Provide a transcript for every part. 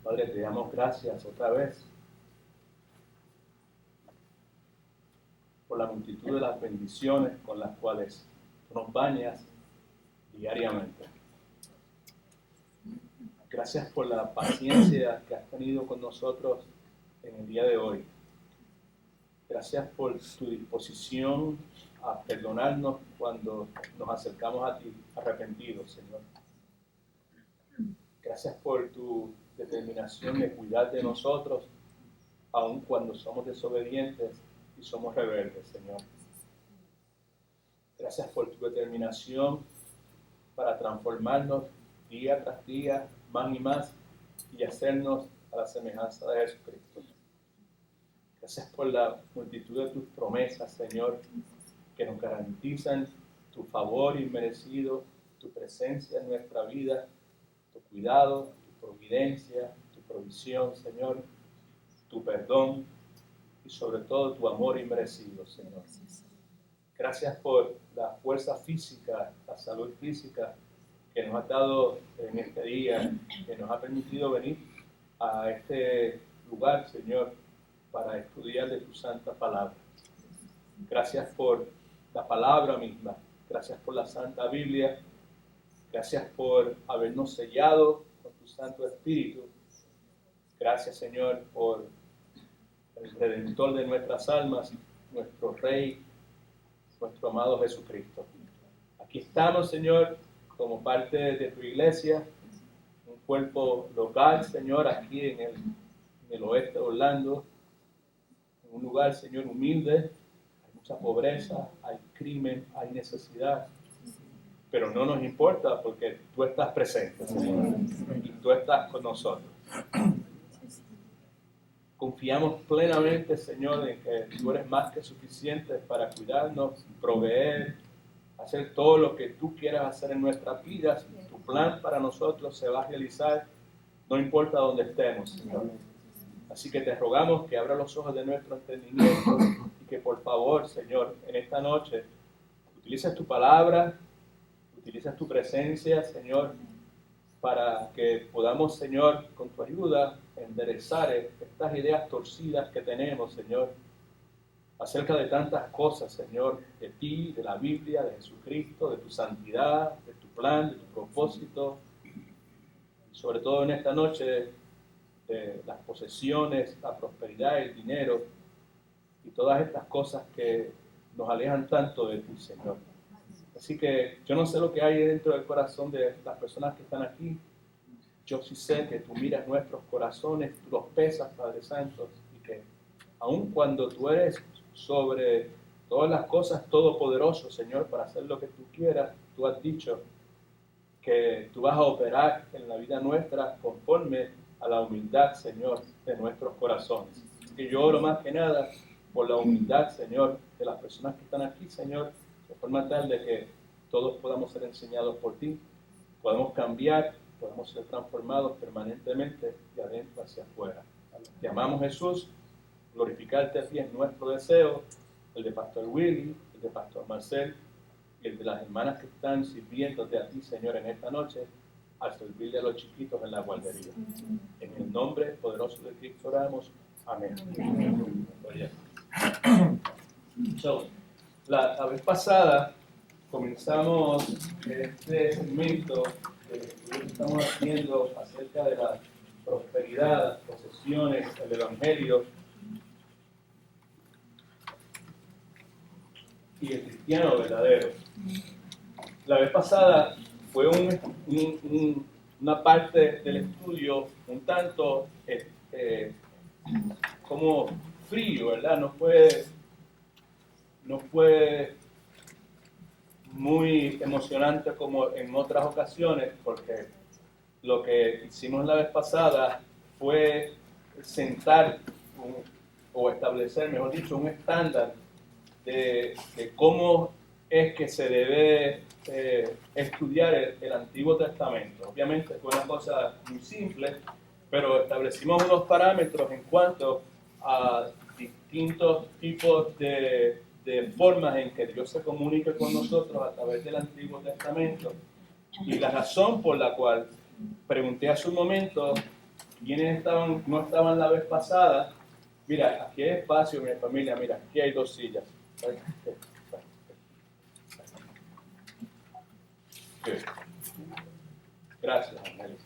Padre, te damos gracias otra vez por la multitud de las bendiciones con las cuales tú nos bañas diariamente. Gracias por la paciencia que has tenido con nosotros en el día de hoy. Gracias por tu disposición a perdonarnos cuando nos acercamos a ti arrepentidos, Señor. Gracias por tu determinación de cuidar de nosotros, aun cuando somos desobedientes y somos rebeldes, Señor. Gracias por tu determinación para transformarnos día tras día, más y más, y hacernos a la semejanza de Jesucristo. Gracias por la multitud de tus promesas, Señor, que nos garantizan tu favor inmerecido, tu presencia en nuestra vida, tu cuidado, tu providencia, tu provisión, Señor, tu perdón y sobre todo tu amor inmerecido, Señor. Gracias por la fuerza física, la salud física que nos has dado en este día, que nos ha permitido venir a este lugar, Señor, para estudiar de tu santa palabra. Gracias por la palabra misma, gracias por la Santa Biblia, gracias por habernos sellado con tu Santo Espíritu. Gracias, Señor, por el Redentor de nuestras almas, nuestro Rey, nuestro amado Jesucristo. Aquí estamos, Señor, como parte de tu iglesia, un cuerpo local, Señor, aquí en el oeste de Orlando, en un lugar, Señor, humilde. Hay mucha pobreza, hay crimen, hay necesidad, pero no nos importa porque tú estás presente, Señor, y tú estás con nosotros. Confiamos plenamente, Señor, en que tú eres más que suficiente para cuidarnos, proveer, hacer todo lo que tú quieras hacer en nuestras vidas. Tu plan para nosotros se va a realizar, no importa dónde estemos, Señor. Así que te rogamos que abra los ojos de nuestro entendimiento y que por favor, Señor, en esta noche utilices tu palabra, utilices tu presencia, Señor, para que podamos, Señor, con tu ayuda, enderezar estas ideas torcidas que tenemos, Señor, acerca de tantas cosas, Señor, de ti, de la Biblia, de Jesucristo, de tu santidad, de tu plan, de tu propósito, y sobre todo en esta noche, de las posesiones, la prosperidad, el dinero, y todas estas cosas que nos alejan tanto de ti, Señor. Así que yo no sé lo que hay dentro del corazón de las personas que están aquí. Yo sí sé que tú miras nuestros corazones, tú los pesas, Padre Santo, y que aun cuando tú eres sobre todas las cosas todopoderoso, Señor, para hacer lo que tú quieras, tú has dicho que tú vas a operar en la vida nuestra conforme a la humildad, Señor, de nuestros corazones. Así que yo oro más que nada por la humildad, Señor, de las personas que están aquí, Señor, de forma tal de que todos podamos ser enseñados por ti, podemos cambiar, podemos ser transformados permanentemente de adentro hacia afuera. Te amamos, Jesús, glorificarte a ti es nuestro deseo, el de Pastor Willy, el de Pastor Marcel y el de las hermanas que están sirviéndote a ti, Señor, en esta noche, al servirle a los chiquitos en la guardería. En el nombre poderoso de Cristo oramos. Amén. So, la vez pasada comenzamos este segmento que estamos haciendo acerca de la prosperidad, las posesiones, el evangelio y el cristiano verdadero. La vez pasada fue una parte del estudio un tanto como frío, ¿verdad? No fue muy emocionante como en otras ocasiones, porque lo que hicimos la vez pasada fue sentar o establecer, mejor dicho, un estándar de cómo es que se debe estudiar el Antiguo Testamento. Obviamente fue una cosa muy simple, pero establecimos unos parámetros en cuanto a distintos tipos de formas en que Dios se comunica con nosotros a través del Antiguo Testamento. Y la razón por la cual pregunté hace un momento ¿Quiénes no estaban la vez pasada? Mira, aquí hay espacio, mi familia. Mira, aquí hay 2 sillas. Good. Gracias, Angélica.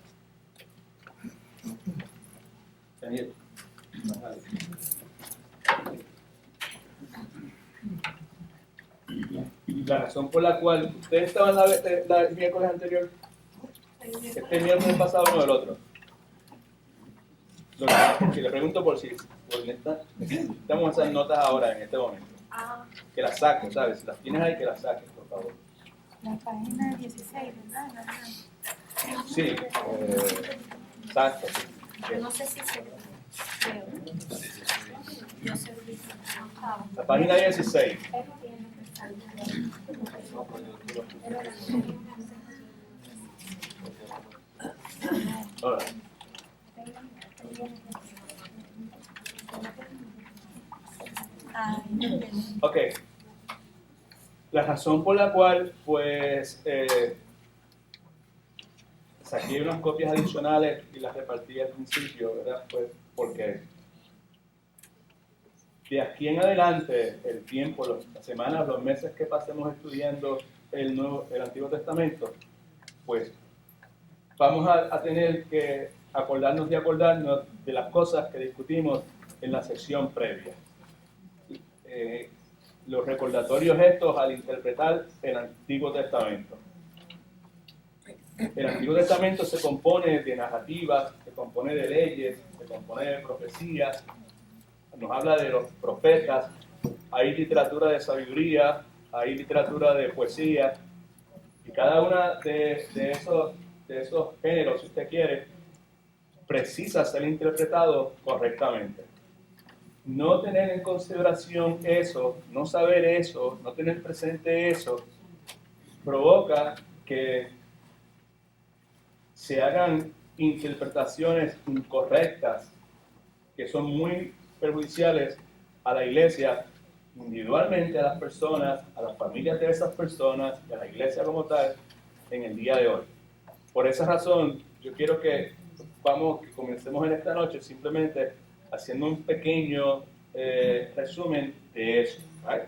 Daniel. La razón por la cual ustedes estaban el miércoles anterior, este miércoles pasado, no el otro. Que le pregunto por si necesitamos esas notas ahora en este momento. Que las saques, ¿sabes? Si las tienes ahí, que las saques, por favor. La página 16, ¿verdad? Sí, exacto. No sé si se creo. Yo sé La página 16. Ahora. Ok. La razón por la cual, pues, saqué unas copias adicionales y las repartí al principio, ¿verdad? Pues porque de aquí en adelante, el tiempo, las semanas, los meses que pasemos estudiando el Antiguo Testamento, pues vamos a tener que acordarnos de las cosas que discutimos en la sección previa. Los recordatorios estos al interpretar el Antiguo Testamento. El Antiguo Testamento se compone de narrativas, se compone de leyes, se compone de profecías, nos habla de los profetas, hay literatura de sabiduría, hay literatura de poesía, y cada una de esos géneros, si usted quiere, precisa ser interpretado correctamente. No tener en consideración eso, no saber eso, no tener presente eso, provoca que se hagan interpretaciones incorrectas que son muy perjudiciales a la iglesia, individualmente a las personas, a las familias de esas personas y a la iglesia como tal en el día de hoy. Por esa razón, yo quiero que comencemos en esta noche simplemente haciendo un pequeño resumen de eso. ¿Right?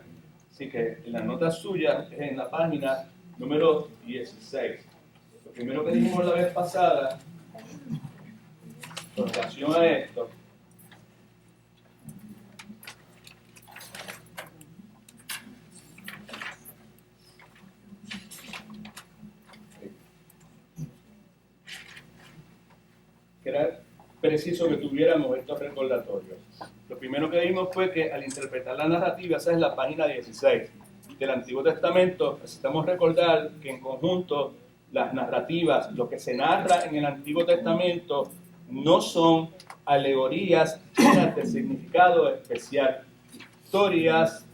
Así que en la nota suya es en la página número 16. Lo primero que dijimos la vez pasada, con relación a esto, que era preciso que tuviéramos estos recordatorios. Lo primero que vimos fue que al interpretar la narrativa, esa es la página 16 del Antiguo Testamento, necesitamos recordar que en conjunto las narrativas, lo que se narra en el Antiguo Testamento, no son alegorías llenas de significado especial, historias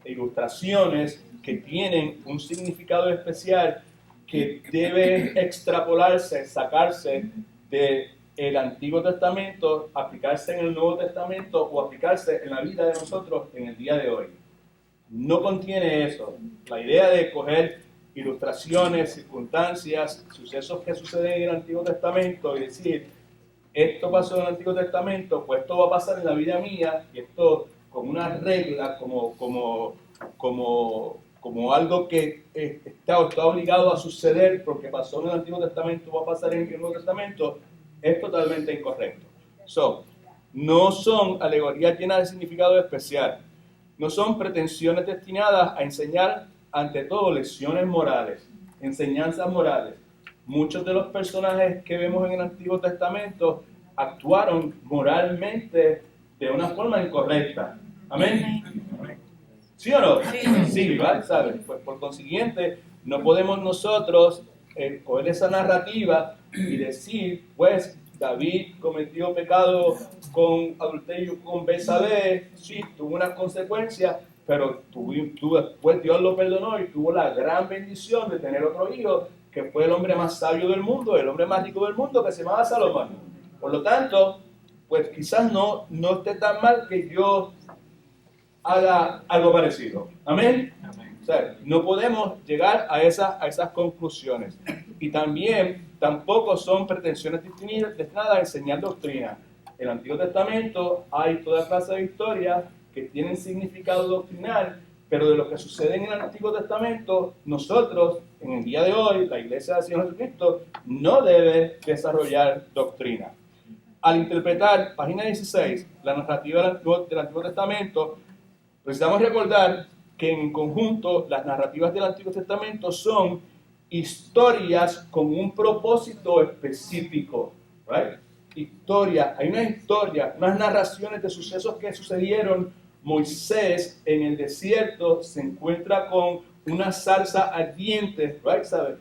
e ilustraciones que tienen un significado especial que debe extrapolarse, sacarse del Antiguo Testamento, aplicarse en el Nuevo Testamento o aplicarse en la vida de nosotros en el día de hoy. No contiene eso. La idea de coger ilustraciones, circunstancias, sucesos que suceden en el Antiguo Testamento y decir, esto pasó en el Antiguo Testamento, pues esto va a pasar en la vida mía, y esto como una regla, como algo que está obligado a suceder porque pasó en el Antiguo Testamento, va a pasar en el Nuevo Testamento, es totalmente incorrecto. No son alegorías llenas de significado especial, no son pretensiones destinadas a enseñar ante todo lecciones morales, enseñanzas morales. Muchos de los personajes que vemos en el Antiguo Testamento actuaron moralmente de una forma incorrecta. ¿Amén? ¿Sí o no? Sí, ¿vale? ¿Sabes? Pues por consiguiente, no podemos nosotros coger esa narrativa y decir, pues, David cometió pecado con adulterio con Betsabé, sí, tuvo unas consecuencias, pero después Dios lo perdonó y tuvo la gran bendición de tener otro hijo, que fue el hombre más sabio del mundo, el hombre más rico del mundo, que se llamaba Salomón. Por lo tanto, pues quizás no esté tan mal que Dios haga algo parecido. ¿Amén? O sea, no podemos llegar a esas conclusiones. y también tampoco son pretensiones destinadas a enseñar doctrina. En el Antiguo Testamento hay toda clase de historias que tienen significado doctrinal, pero de lo que sucede en el Antiguo Testamento, nosotros, en el día de hoy, la Iglesia del Señor Jesucristo, no debe desarrollar doctrina. Al interpretar, página 16, la narrativa del Antiguo Testamento, precisamos recordar que en conjunto las narrativas del Antiguo Testamento son historias con un propósito específico, ¿right? Hay una historia, unas narraciones de sucesos que sucedieron. Moisés en el desierto se encuentra con una zarza ardiente, right? ¿Sabes?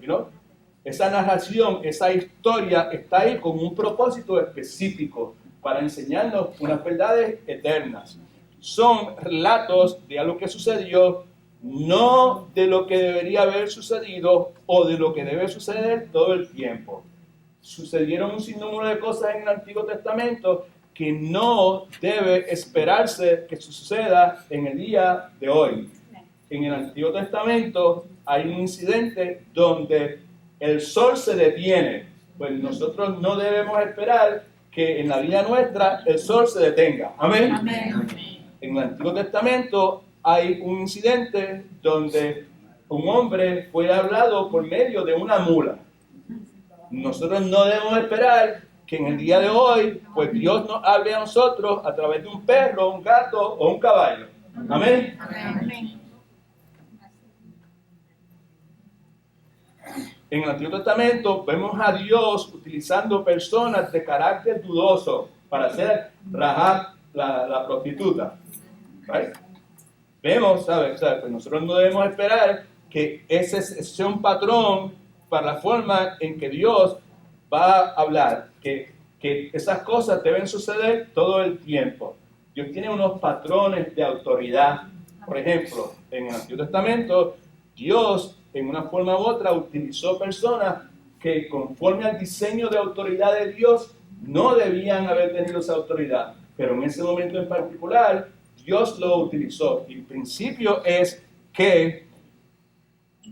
Esa narración, esa historia está ahí con un propósito específico para enseñarnos unas verdades eternas. Son relatos de algo que sucedió, no de lo que debería haber sucedido o de lo que debe suceder todo el tiempo. Sucedieron un sinnúmero de cosas en el Antiguo Testamento que no debe esperarse que suceda en el día de hoy. En el Antiguo Testamento hay un incidente donde el sol se detiene. Pues nosotros no debemos esperar que en la vida nuestra el sol se detenga. Amén. Amén. En el Antiguo Testamento hay un incidente donde un hombre fue hablado por medio de una mula. Nosotros no debemos esperar que en el día de hoy, pues Dios nos hable a nosotros a través de un perro, un gato o un caballo. Amén. Amén. En el Antiguo Testamento vemos a Dios utilizando personas de carácter dudoso para hacer Rahab la prostituta. ¿Right? Vemos, ¿sabes? Pues nosotros no debemos esperar que ese sea un patrón para la forma en que Dios va a hablar, que esas cosas deben suceder todo el tiempo. Dios tiene unos patrones de autoridad. Por ejemplo, en el Antiguo Testamento, Dios, en una forma u otra, utilizó personas que, conforme al diseño de autoridad de Dios, no debían haber tenido esa autoridad. Pero en ese momento en particular, Dios lo utilizó. Y el principio es que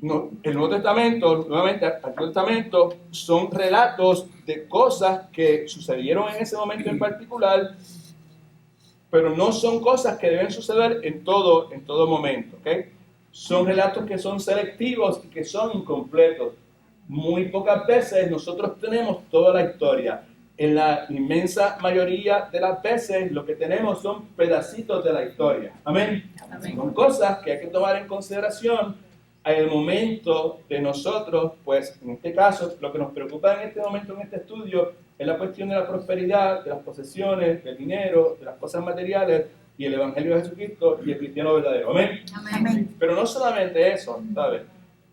el Nuevo Testamento, nuevamente, el Antiguo Testamento, son relatos de cosas que sucedieron en ese momento en particular, pero no son cosas que deben suceder en todo momento, ¿ok? Son relatos que son selectivos y que son incompletos. Muy pocas veces nosotros tenemos toda la historia. En la inmensa mayoría de las veces lo que tenemos son pedacitos de la historia. Amén. Amén. Son cosas que hay que tomar en consideración en el momento de nosotros, pues en este caso, lo que nos preocupa en este momento, en este estudio, es la cuestión de la prosperidad, de las posesiones, del dinero, de las cosas materiales y el Evangelio de Jesucristo y el cristiano verdadero. Amén. Amén. Pero no solamente eso, ¿sabes?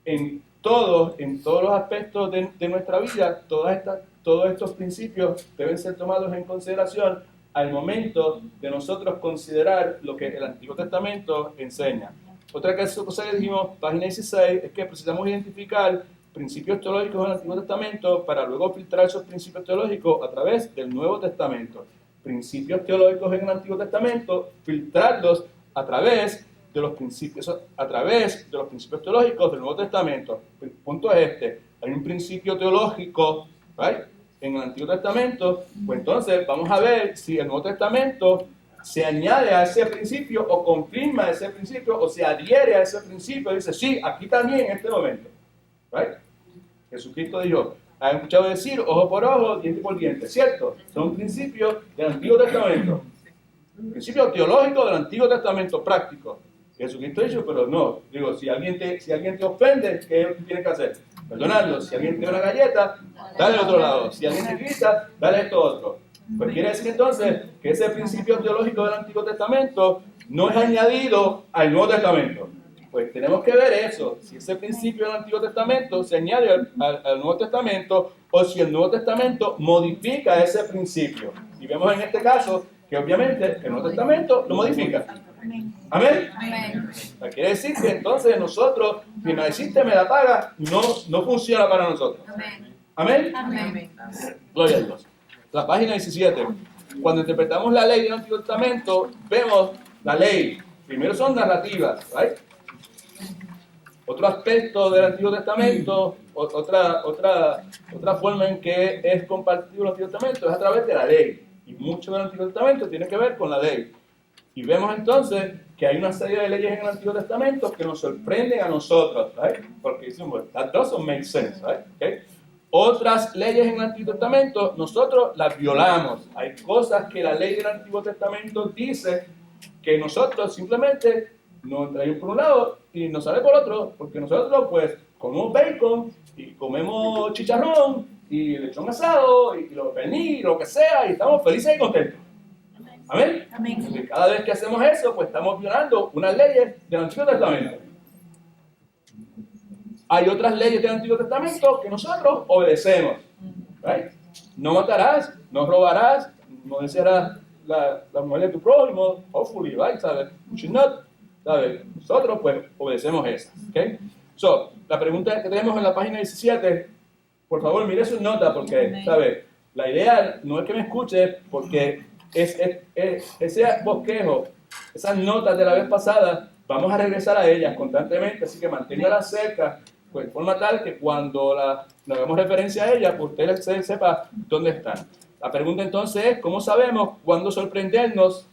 En todos los aspectos de nuestra vida, todos estos principios deben ser tomados en consideración al momento de nosotros considerar lo que el Antiguo Testamento enseña. Otra cosa que dijimos, página 16, es que precisamos identificar principios teológicos del Antiguo Testamento para luego filtrar esos principios teológicos a través del Nuevo Testamento. Principios teológicos en el Antiguo Testamento, filtrarlos a través de los principios teológicos del Nuevo Testamento. El punto es este: hay un principio teológico, ¿right?, en el Antiguo Testamento, pues entonces vamos a ver si el Nuevo Testamento se añade a ese principio o confirma ese principio o se adhiere a ese principio y dice, sí, aquí también en este momento. ¿Right? Jesucristo dijo, han escuchado decir ojo por ojo, diente por diente, ¿cierto? Son principios del Antiguo Testamento. Principios teológicos del Antiguo Testamento práctico. Jesucristo dijo, pero no, digo, si alguien te ofende, ¿qué tienes que hacer? Perdonarlo. Si alguien te da una galleta, dale al otro lado. Si alguien te grita, dale esto otro. Pues quiere decir entonces que ese principio teológico del Antiguo Testamento no es añadido al Nuevo Testamento. Pues tenemos que ver eso, si ese principio del Antiguo Testamento se añade al Nuevo Testamento o si el Nuevo Testamento modifica ese principio. Y vemos en este caso que obviamente el Nuevo Testamento lo modifica. Amén. Amén. Quiere decir que entonces nosotros, si no existe me la paga, no funciona para nosotros. Amén. Amén. Gloria a Dios. La página 17. Cuando interpretamos la ley del Antiguo Testamento, vemos la ley. Primero son narrativas, ¿right? Otro aspecto del Antiguo Testamento, otra forma en que es compartido el Antiguo Testamento es a través de la ley. Y mucho del Antiguo Testamento tiene que ver con la ley. Y vemos entonces que hay una serie de leyes en el Antiguo Testamento que nos sorprenden a nosotros, right? Porque decimos, that doesn't make sense, right? Okay. Otras leyes en el Antiguo Testamento, nosotros las violamos. Hay cosas que la ley del Antiguo Testamento dice que nosotros simplemente nos traemos por un lado y nos sale por otro, porque nosotros pues comemos bacon y comemos chicharrón y lechón asado y los pernil, lo que sea, y estamos felices y contentos. ¿Amén? Amén. Y cada vez que hacemos eso, pues estamos violando unas leyes del Antiguo Testamento. Hay otras leyes del Antiguo Testamento que nosotros obedecemos. Right? No matarás, no robarás, no desearás la mujer de tu prójimo, hopefully, right? ¿Sabes? You should not, ¿sabes? Nosotros pues obedecemos esas. ¿Okay? So, la pregunta que tenemos en la página 17, por favor mire sus notas porque, ¿sabes? La idea no es que me escuche porque ese bosquejo, esas notas de la vez pasada, vamos a regresar a ellas constantemente, así que manténgalas cerca, pues de forma tal que cuando nos hagamos referencia a ellas, pues usted sepa dónde están. La pregunta entonces es, ¿cómo sabemos cuándo sorprendernos,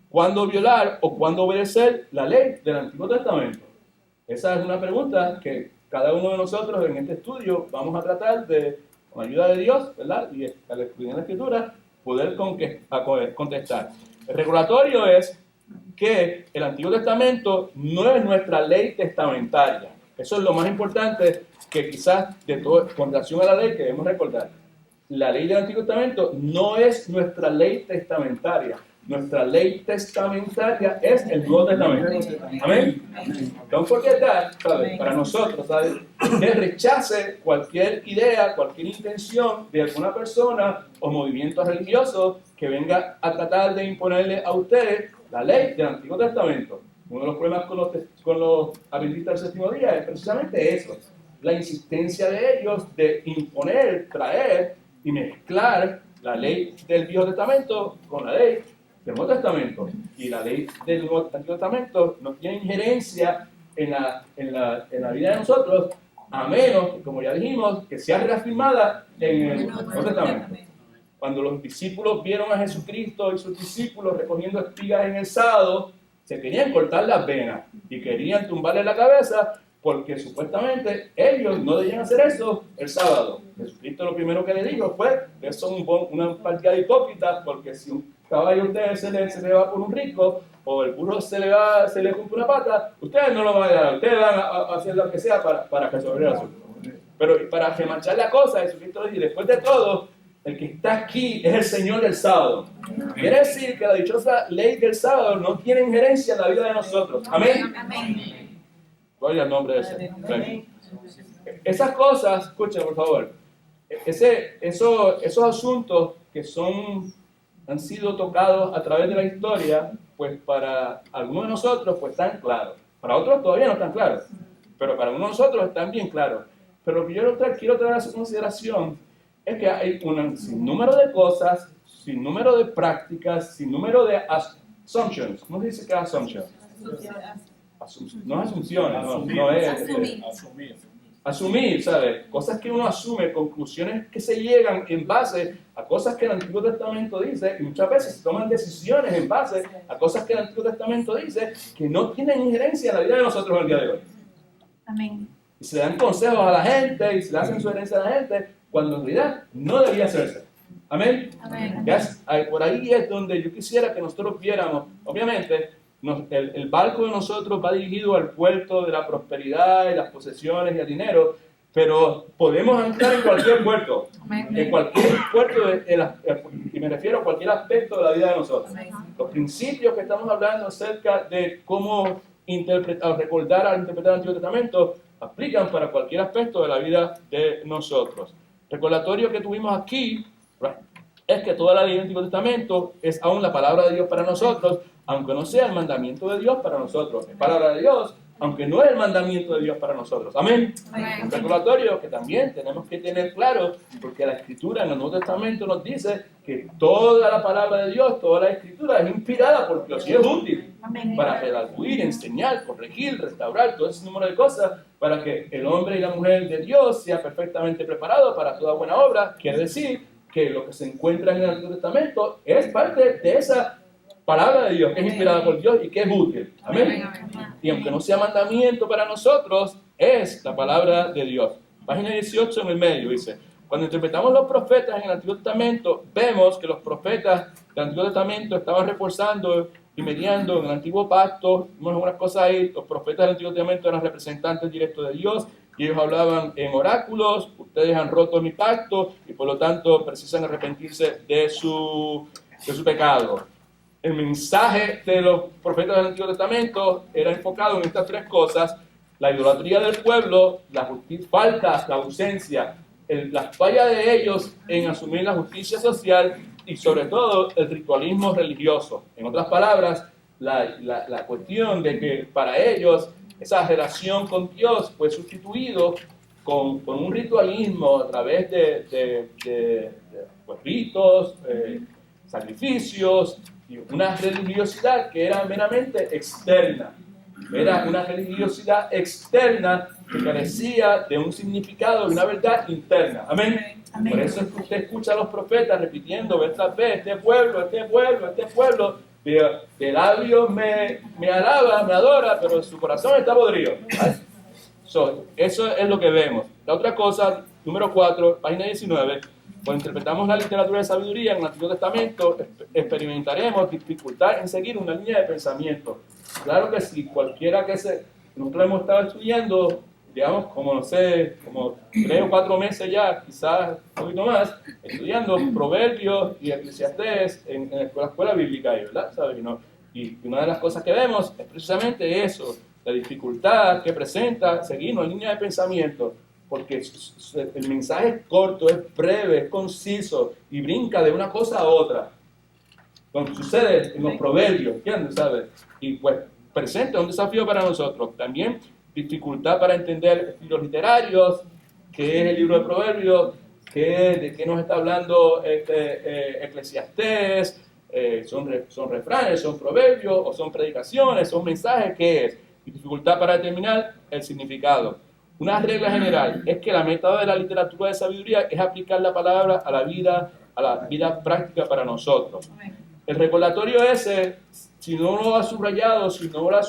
cuándo violar o cuándo obedecer la ley del Antiguo Testamento? Esa es una pregunta que cada uno de nosotros en este estudio vamos a tratar de, con ayuda de Dios, ¿verdad? Y al estudiar la Escritura, poder contestar. El recordatorio es que el Antiguo Testamento no es nuestra ley testamentaria. Eso es lo más importante que quizás de todo, con relación a la ley que debemos recordar. La ley del Antiguo Testamento no es nuestra ley testamentaria. Nuestra ley testamentaria es el Nuevo Testamento. Amén. Don't forget that, ¿sabes? Para nosotros, ¿sabes? Que rechace cualquier idea, cualquier intención de alguna persona o movimiento religioso que venga a tratar de imponerle a ustedes la ley del Antiguo Testamento. Uno de los problemas con los adventistas del séptimo día es precisamente eso. La insistencia de ellos de imponer, traer y mezclar la ley del Viejo Testamento con la ley del Nuevo Testamento. Y la ley del Nuevo Testamento no tiene injerencia en la vida de nosotros, a menos, como ya dijimos, que sea reafirmada en el Nuevo Testamento. Cuando los discípulos vieron a Jesucristo y sus discípulos recogiendo espigas en el sábado, se querían cortar las venas y querían tumbarle la cabeza porque supuestamente ellos no debían hacer eso el sábado. Jesucristo lo primero que le dijo fue que son una partida de hipócritas, porque si un caballo a ustedes se le va por un rico o el burro se le cumple una pata, ustedes no lo van a dar, ustedes van a hacer lo que sea para resolver el asunto. Pero para remachar la cosa, Jesucristo dice, después de todo, el que está aquí es el Señor del sábado. Quiere decir que la dichosa ley del sábado no tiene injerencia en la vida de nosotros. Amén. Gloria al nombre de ese. Esas cosas, escuchen por favor, esos asuntos que han sido tocados a través de la historia, pues para algunos de nosotros pues están claros. Para otros todavía no están claros, pero para algunos de nosotros están bien claros. Pero lo que yo quiero traer a su consideración es que hay un sinnúmero de cosas, sinnúmero de prácticas, sinnúmero de assumptions. ¿Cómo se dice que es assumption? No es asunciones, no es asumir, ¿sabes? Cosas que uno asume, conclusiones que se llegan en base a cosas que el Antiguo Testamento dice, y muchas veces se toman decisiones en base a cosas que el Antiguo Testamento dice que no tienen injerencia en la vida de nosotros en el día de hoy. Amén. Y se dan consejos a la gente y se le hacen sugerencias a la gente cuando en realidad no debía hacerse. Amén. Amén. Por ahí es donde yo quisiera que nosotros viéramos, obviamente, el barco de nosotros va dirigido al puerto de la prosperidad y las posesiones y el dinero, pero podemos anclar en cualquier puerto, en cualquier puerto, y me refiero a cualquier aspecto de la vida de nosotros. Los principios que estamos hablando acerca de cómo recordar al interpretar el Antiguo Testamento aplican para cualquier aspecto de la vida de nosotros. Recordatorio que tuvimos aquí es que toda la ley del Antiguo Testamento es aún la palabra de Dios para nosotros, aunque no sea el mandamiento de Dios para nosotros. Es palabra de Dios, aunque no es el mandamiento de Dios para nosotros. Amén. Un recordatorio que también tenemos que tener claro, porque la Escritura en el Nuevo Testamento nos dice que toda la palabra de Dios, toda la Escritura es inspirada por Dios y es útil. Amén. para redarguir, enseñar, corregir, restaurar, todo ese número de cosas, para que el hombre y la mujer de Dios sea perfectamente preparado para toda buena obra. Quiere decir que lo que se encuentra en el Antiguo Testamento es parte de esa palabra de Dios, que es inspirada por Dios y que es útil. Amén. Y aunque no sea mandamiento para nosotros, es la palabra de Dios. Página 18 en el medio dice: cuando interpretamos los profetas en el Antiguo Testamento, vemos que los profetas del Antiguo Testamento estaban reforzando y mediando en el Antiguo Pacto. Vemos algunas cosas ahí. Los profetas del Antiguo Testamento eran representantes directos de Dios y ellos hablaban en oráculos: ustedes han roto mi pacto y por lo tanto precisan arrepentirse de su pecado. El mensaje de los profetas del Antiguo Testamento era enfocado en estas tres cosas: la idolatría del pueblo, la falta, la ausencia, la falla de ellos en asumir la justicia social y sobre todo el ritualismo religioso. En otras palabras, la cuestión de que para ellos esa relación con Dios fue sustituido con un ritualismo a través de pues, ritos, sacrificios y una religiosidad que era meramente externa. Era una religiosidad externa que carecía de un significado, de una verdad interna. Amén. Amén. Por eso es que usted escucha a los profetas repitiendo vez tras vez: este pueblo, de labios me alaba, me adora, pero su corazón está podrido. Eso es lo que vemos. La otra cosa, número 4, página 19. Cuando interpretamos la literatura de sabiduría en el Antiguo Testamento, experimentaremos dificultad en seguir una línea de pensamiento. Claro que sí, cualquiera nosotros hemos estado estudiando, digamos, como 3 o 4 meses ya, quizás un poquito más, estudiando Proverbios y Eclesiastés en la escuela bíblica, ¿verdad? ¿Sabes? Y una de las cosas que vemos es precisamente eso, la dificultad que presenta seguir una línea de pensamiento, porque el mensaje es corto, es breve, es conciso y brinca de una cosa a otra. Como sucede en los proverbios, ¿entiendes? ¿Sabes? Y pues presenta un desafío para nosotros. También dificultad para entender estilos literarios, qué es el libro de Proverbios, de qué nos está hablando Eclesiastés, son refranes, son proverbios o son predicaciones, son mensajes, ¿qué es? Y dificultad para determinar el significado. Una regla general es que la meta de la literatura de sabiduría es aplicar la palabra a la vida práctica para nosotros. El recordatorio ese, si no lo ha subrayado, si no lo ha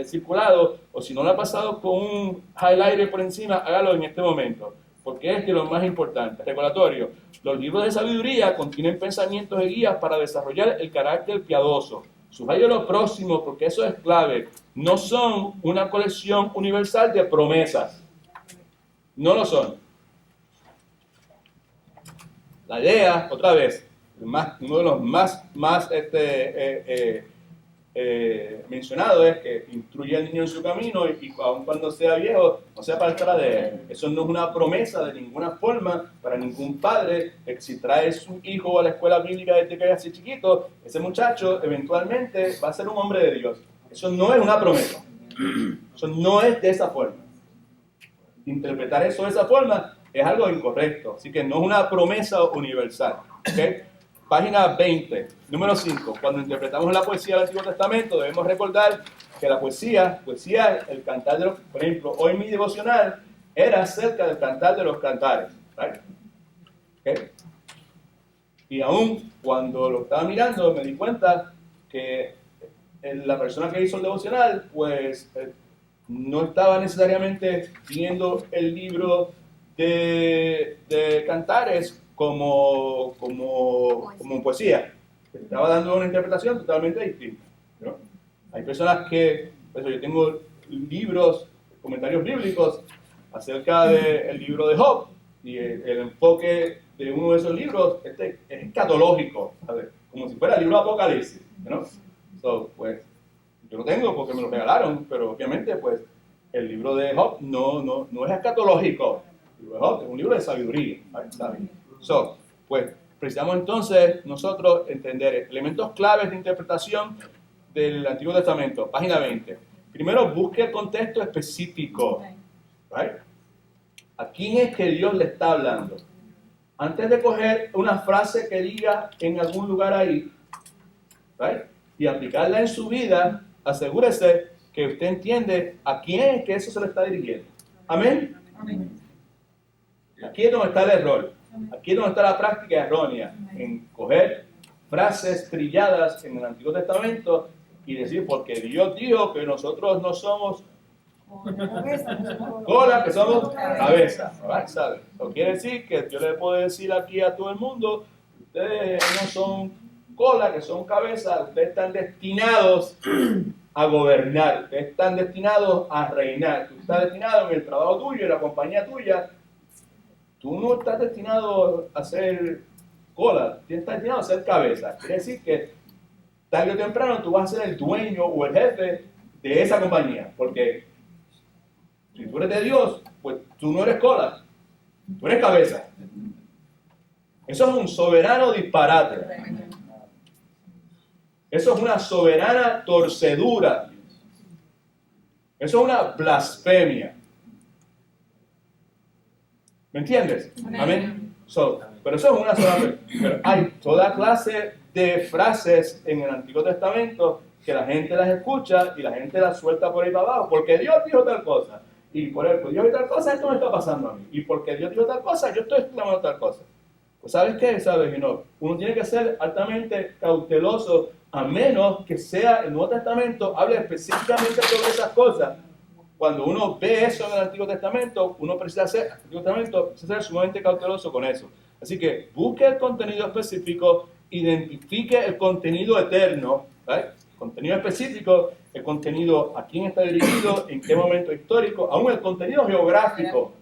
circulado, o si no lo ha pasado con un highlighter por encima, hágalo en este momento, porque es de lo más importante. Recordatorio: los libros de sabiduría contienen pensamientos y guías para desarrollar el carácter piadoso. Subrayo lo próximo porque eso es clave. No son una colección universal de promesas. No lo son. La idea, otra vez, uno de los más mencionados es que instruye al niño en su camino y aun cuando sea viejo no se apartará de él. Eso no es una promesa de ninguna forma para ningún padre, que si trae su hijo a la escuela bíblica desde que es así chiquito, ese muchacho eventualmente va a ser un hombre de Dios. Eso no es una promesa. Eso no es de esa forma. Interpretar eso de esa forma es algo incorrecto. Así que no es una promesa universal. ¿Okay? Página 20, número 5. Cuando interpretamos la poesía del Antiguo Testamento, debemos recordar que la poesía, el cantar de los... Por ejemplo, hoy mi devocional era acerca del cantar de los cantares. ¿Right? ¿Okay? Y aún cuando lo estaba mirando, me di cuenta que la persona que hizo el devocional, pues no estaba necesariamente viendo el libro de cantares como poesía. Estaba dando una interpretación totalmente distinta, ¿no? Hay personas que, pues, yo tengo libros, comentarios bíblicos acerca del libro de Job, y el enfoque de uno de esos libros es escatológico, ¿sabes? Como si fuera el libro de Apocalipsis, ¿no? Pues yo lo tengo porque me lo regalaron, pero obviamente pues el libro de Job no es escatológico. El libro de Job es un libro de sabiduría, ¿sabes? Pues precisamos entonces nosotros entender elementos claves de interpretación del Antiguo Testamento. Página 20. Primero, busque el contexto específico. ¿Right? ¿A quién es que Dios le está hablando? Antes de coger una frase que diga en algún lugar ahí, ¿right? y aplicarla en su vida, asegúrese que usted entiende a quién es que eso se le está dirigiendo. Amén. Aquí es donde está el error. Aquí es donde está la práctica errónea en coger frases trilladas en el Antiguo Testamento y decir, porque Dios dijo que nosotros no somos cola, que somos cabeza. ¿Sabe? Eso quiere decir que yo le puedo decir aquí a todo el mundo, ustedes no son cola, que son cabeza, ustedes están destinados a gobernar, ustedes están destinados a reinar, tú estás destinado en el trabajo tuyo, en la compañía tuya, tú no estás destinado a ser cola, tú estás destinado a ser cabeza. Quiere decir que tarde o temprano tú vas a ser el dueño o el jefe de esa compañía, porque si tú eres de Dios, pues tú no eres cola, tú eres cabeza. Eso es un soberano disparate. Eso es una soberana torcedura. Eso es una blasfemia. ¿Me entiendes? Amén. Pero eso es una sola vez. Pero hay toda clase de frases en el Antiguo Testamento que la gente las escucha y la gente las suelta por ahí para abajo. Porque Dios dijo tal cosa. Y por Dios dijo tal cosa, esto me está pasando a mí. Y porque Dios dijo tal cosa, yo estoy exclamando tal cosa. Pues ¿sabes qué? ¿Sabes? Uno tiene que ser altamente cauteloso, a menos que sea el Nuevo Testamento, hable específicamente sobre esas cosas. Cuando uno ve eso en el Antiguo Testamento, uno precisa ser sumamente cauteloso con eso. Así que busque el contenido específico, identifique el contenido eterno, ¿right? Contenido específico, el contenido a quién está dirigido, en qué momento histórico, aún el contenido geográfico.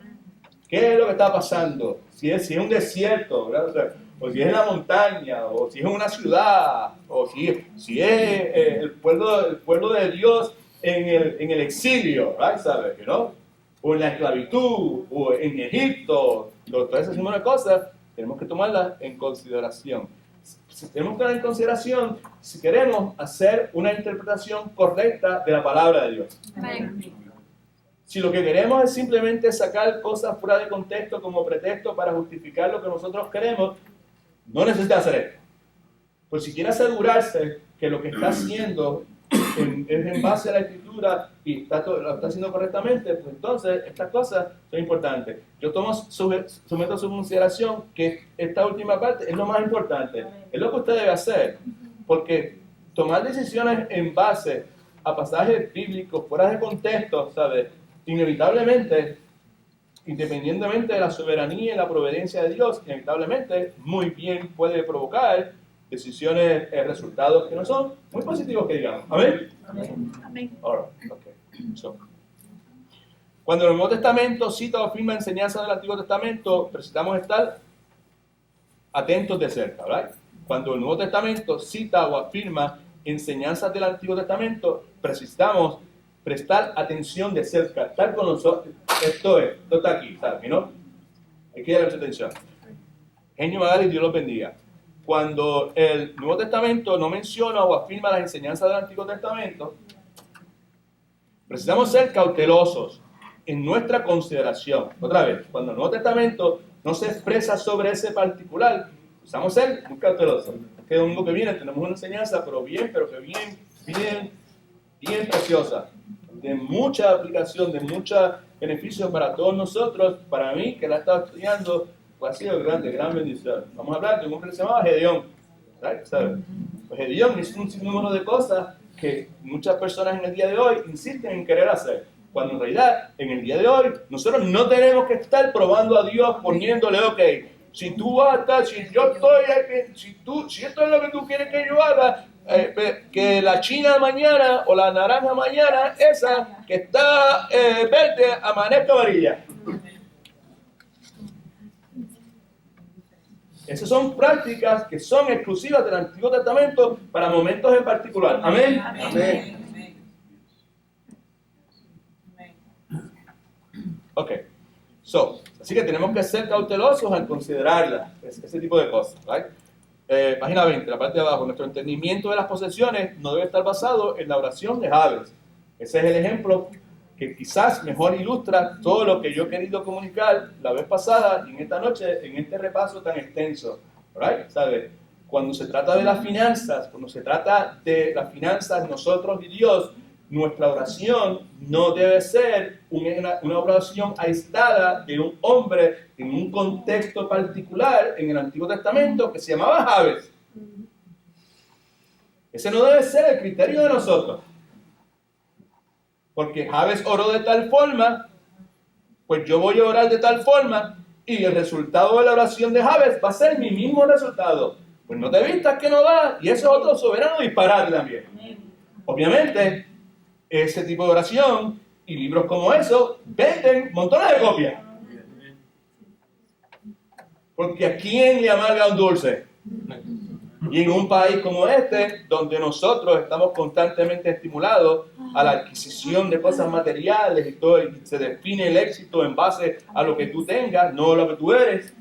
¿Qué es lo que está pasando? Si es un desierto, ¿verdad? O si es en la montaña, o si es en una ciudad, o si es el pueblo de Dios en el exilio, ¿right? ¿Sabes? O en la esclavitud, o en Egipto, todas esas número de cosas, tenemos que tomarlas en consideración. Tenemos que tomar en consideración si queremos hacer una interpretación correcta de la palabra de Dios. Amén. Si lo que queremos es simplemente sacar cosas fuera de contexto como pretexto para justificar lo que nosotros queremos, no necesita hacer esto. Pues si quiere asegurarse que lo que está haciendo es en base a la Escritura y lo está haciendo correctamente, pues entonces estas cosas son importantes. Yo someto a su consideración que esta última parte es lo más importante, es lo que usted debe hacer, porque tomar decisiones en base a pasajes bíblicos fuera de contexto, ¿sabes? Inevitablemente, independientemente de la soberanía y la providencia de Dios, inevitablemente muy bien puede provocar decisiones, resultados que no son muy positivos, que digamos. ¿Amén? Amén. All right. Okay. Cuando el Nuevo Testamento cita o afirma enseñanzas del Antiguo Testamento, necesitamos estar atentos de cerca, ¿right? Cuando el Nuevo Testamento cita o afirma enseñanzas del Antiguo Testamento, necesitamos prestar atención de cerca, estar con nosotros. Esto está aquí, ¿sabes? ¿No? Hay que dar mucha atención. Genio Magali, Dios los bendiga. Cuando el Nuevo Testamento no menciona o afirma las enseñanzas del Antiguo Testamento, precisamos ser cautelosos en nuestra consideración. Otra vez, cuando el Nuevo Testamento no se expresa sobre ese particular, precisamos ser muy cautelosos. Que el domingo que viene tenemos una enseñanza, pero bien preciosa, de mucha aplicación, de mucho beneficio para todos nosotros. Para mí, que la he estado estudiando, pues ha sido gran bendición. Vamos a hablar de un hombre que se llamaba Gedeón, ¿sabes? Pues Gedeón hizo un sinnúmero de cosas que muchas personas en el día de hoy insisten en querer hacer, cuando en realidad, en el día de hoy, nosotros no tenemos que estar probando a Dios, poniéndole, ok, si tú vas a estar, si esto es lo que tú quieres que yo haga, que la china mañana o la naranja mañana, esa que está verde, amanezca amarilla. Esas son prácticas que son exclusivas del Antiguo Testamento para momentos en particular. Amén. Amén. Ok. Así que tenemos que ser cautelosos al considerarla, ese tipo de cosas. ¿Right? Página 20, la parte de abajo. Nuestro entendimiento de las posesiones no debe estar basado en la oración de Jabes. Ese es el ejemplo que quizás mejor ilustra todo lo que yo he querido comunicar la vez pasada y en esta noche, en este repaso tan extenso. Right? ¿Sabe? cuando se trata de las finanzas, nosotros y Dios, nuestra oración no debe ser una oración aislada de un hombre en un contexto particular en el Antiguo Testamento que se llamaba Jabes. Ese no debe ser el criterio de nosotros. Porque Jabes oró de tal forma, pues yo voy a orar de tal forma, y el resultado de la oración de Jabes va a ser mi mismo resultado. Pues no te vistas que no va, y eso es otro soberano disparate también. Obviamente, ese tipo de oración y libros como eso venden montones de copias. Porque ¿a quién le amarga un dulce? Y en un país como este, donde nosotros estamos constantemente estimulados a la adquisición de cosas materiales y todo, y se define el éxito en base a lo que tú tengas, no a lo que tú eres,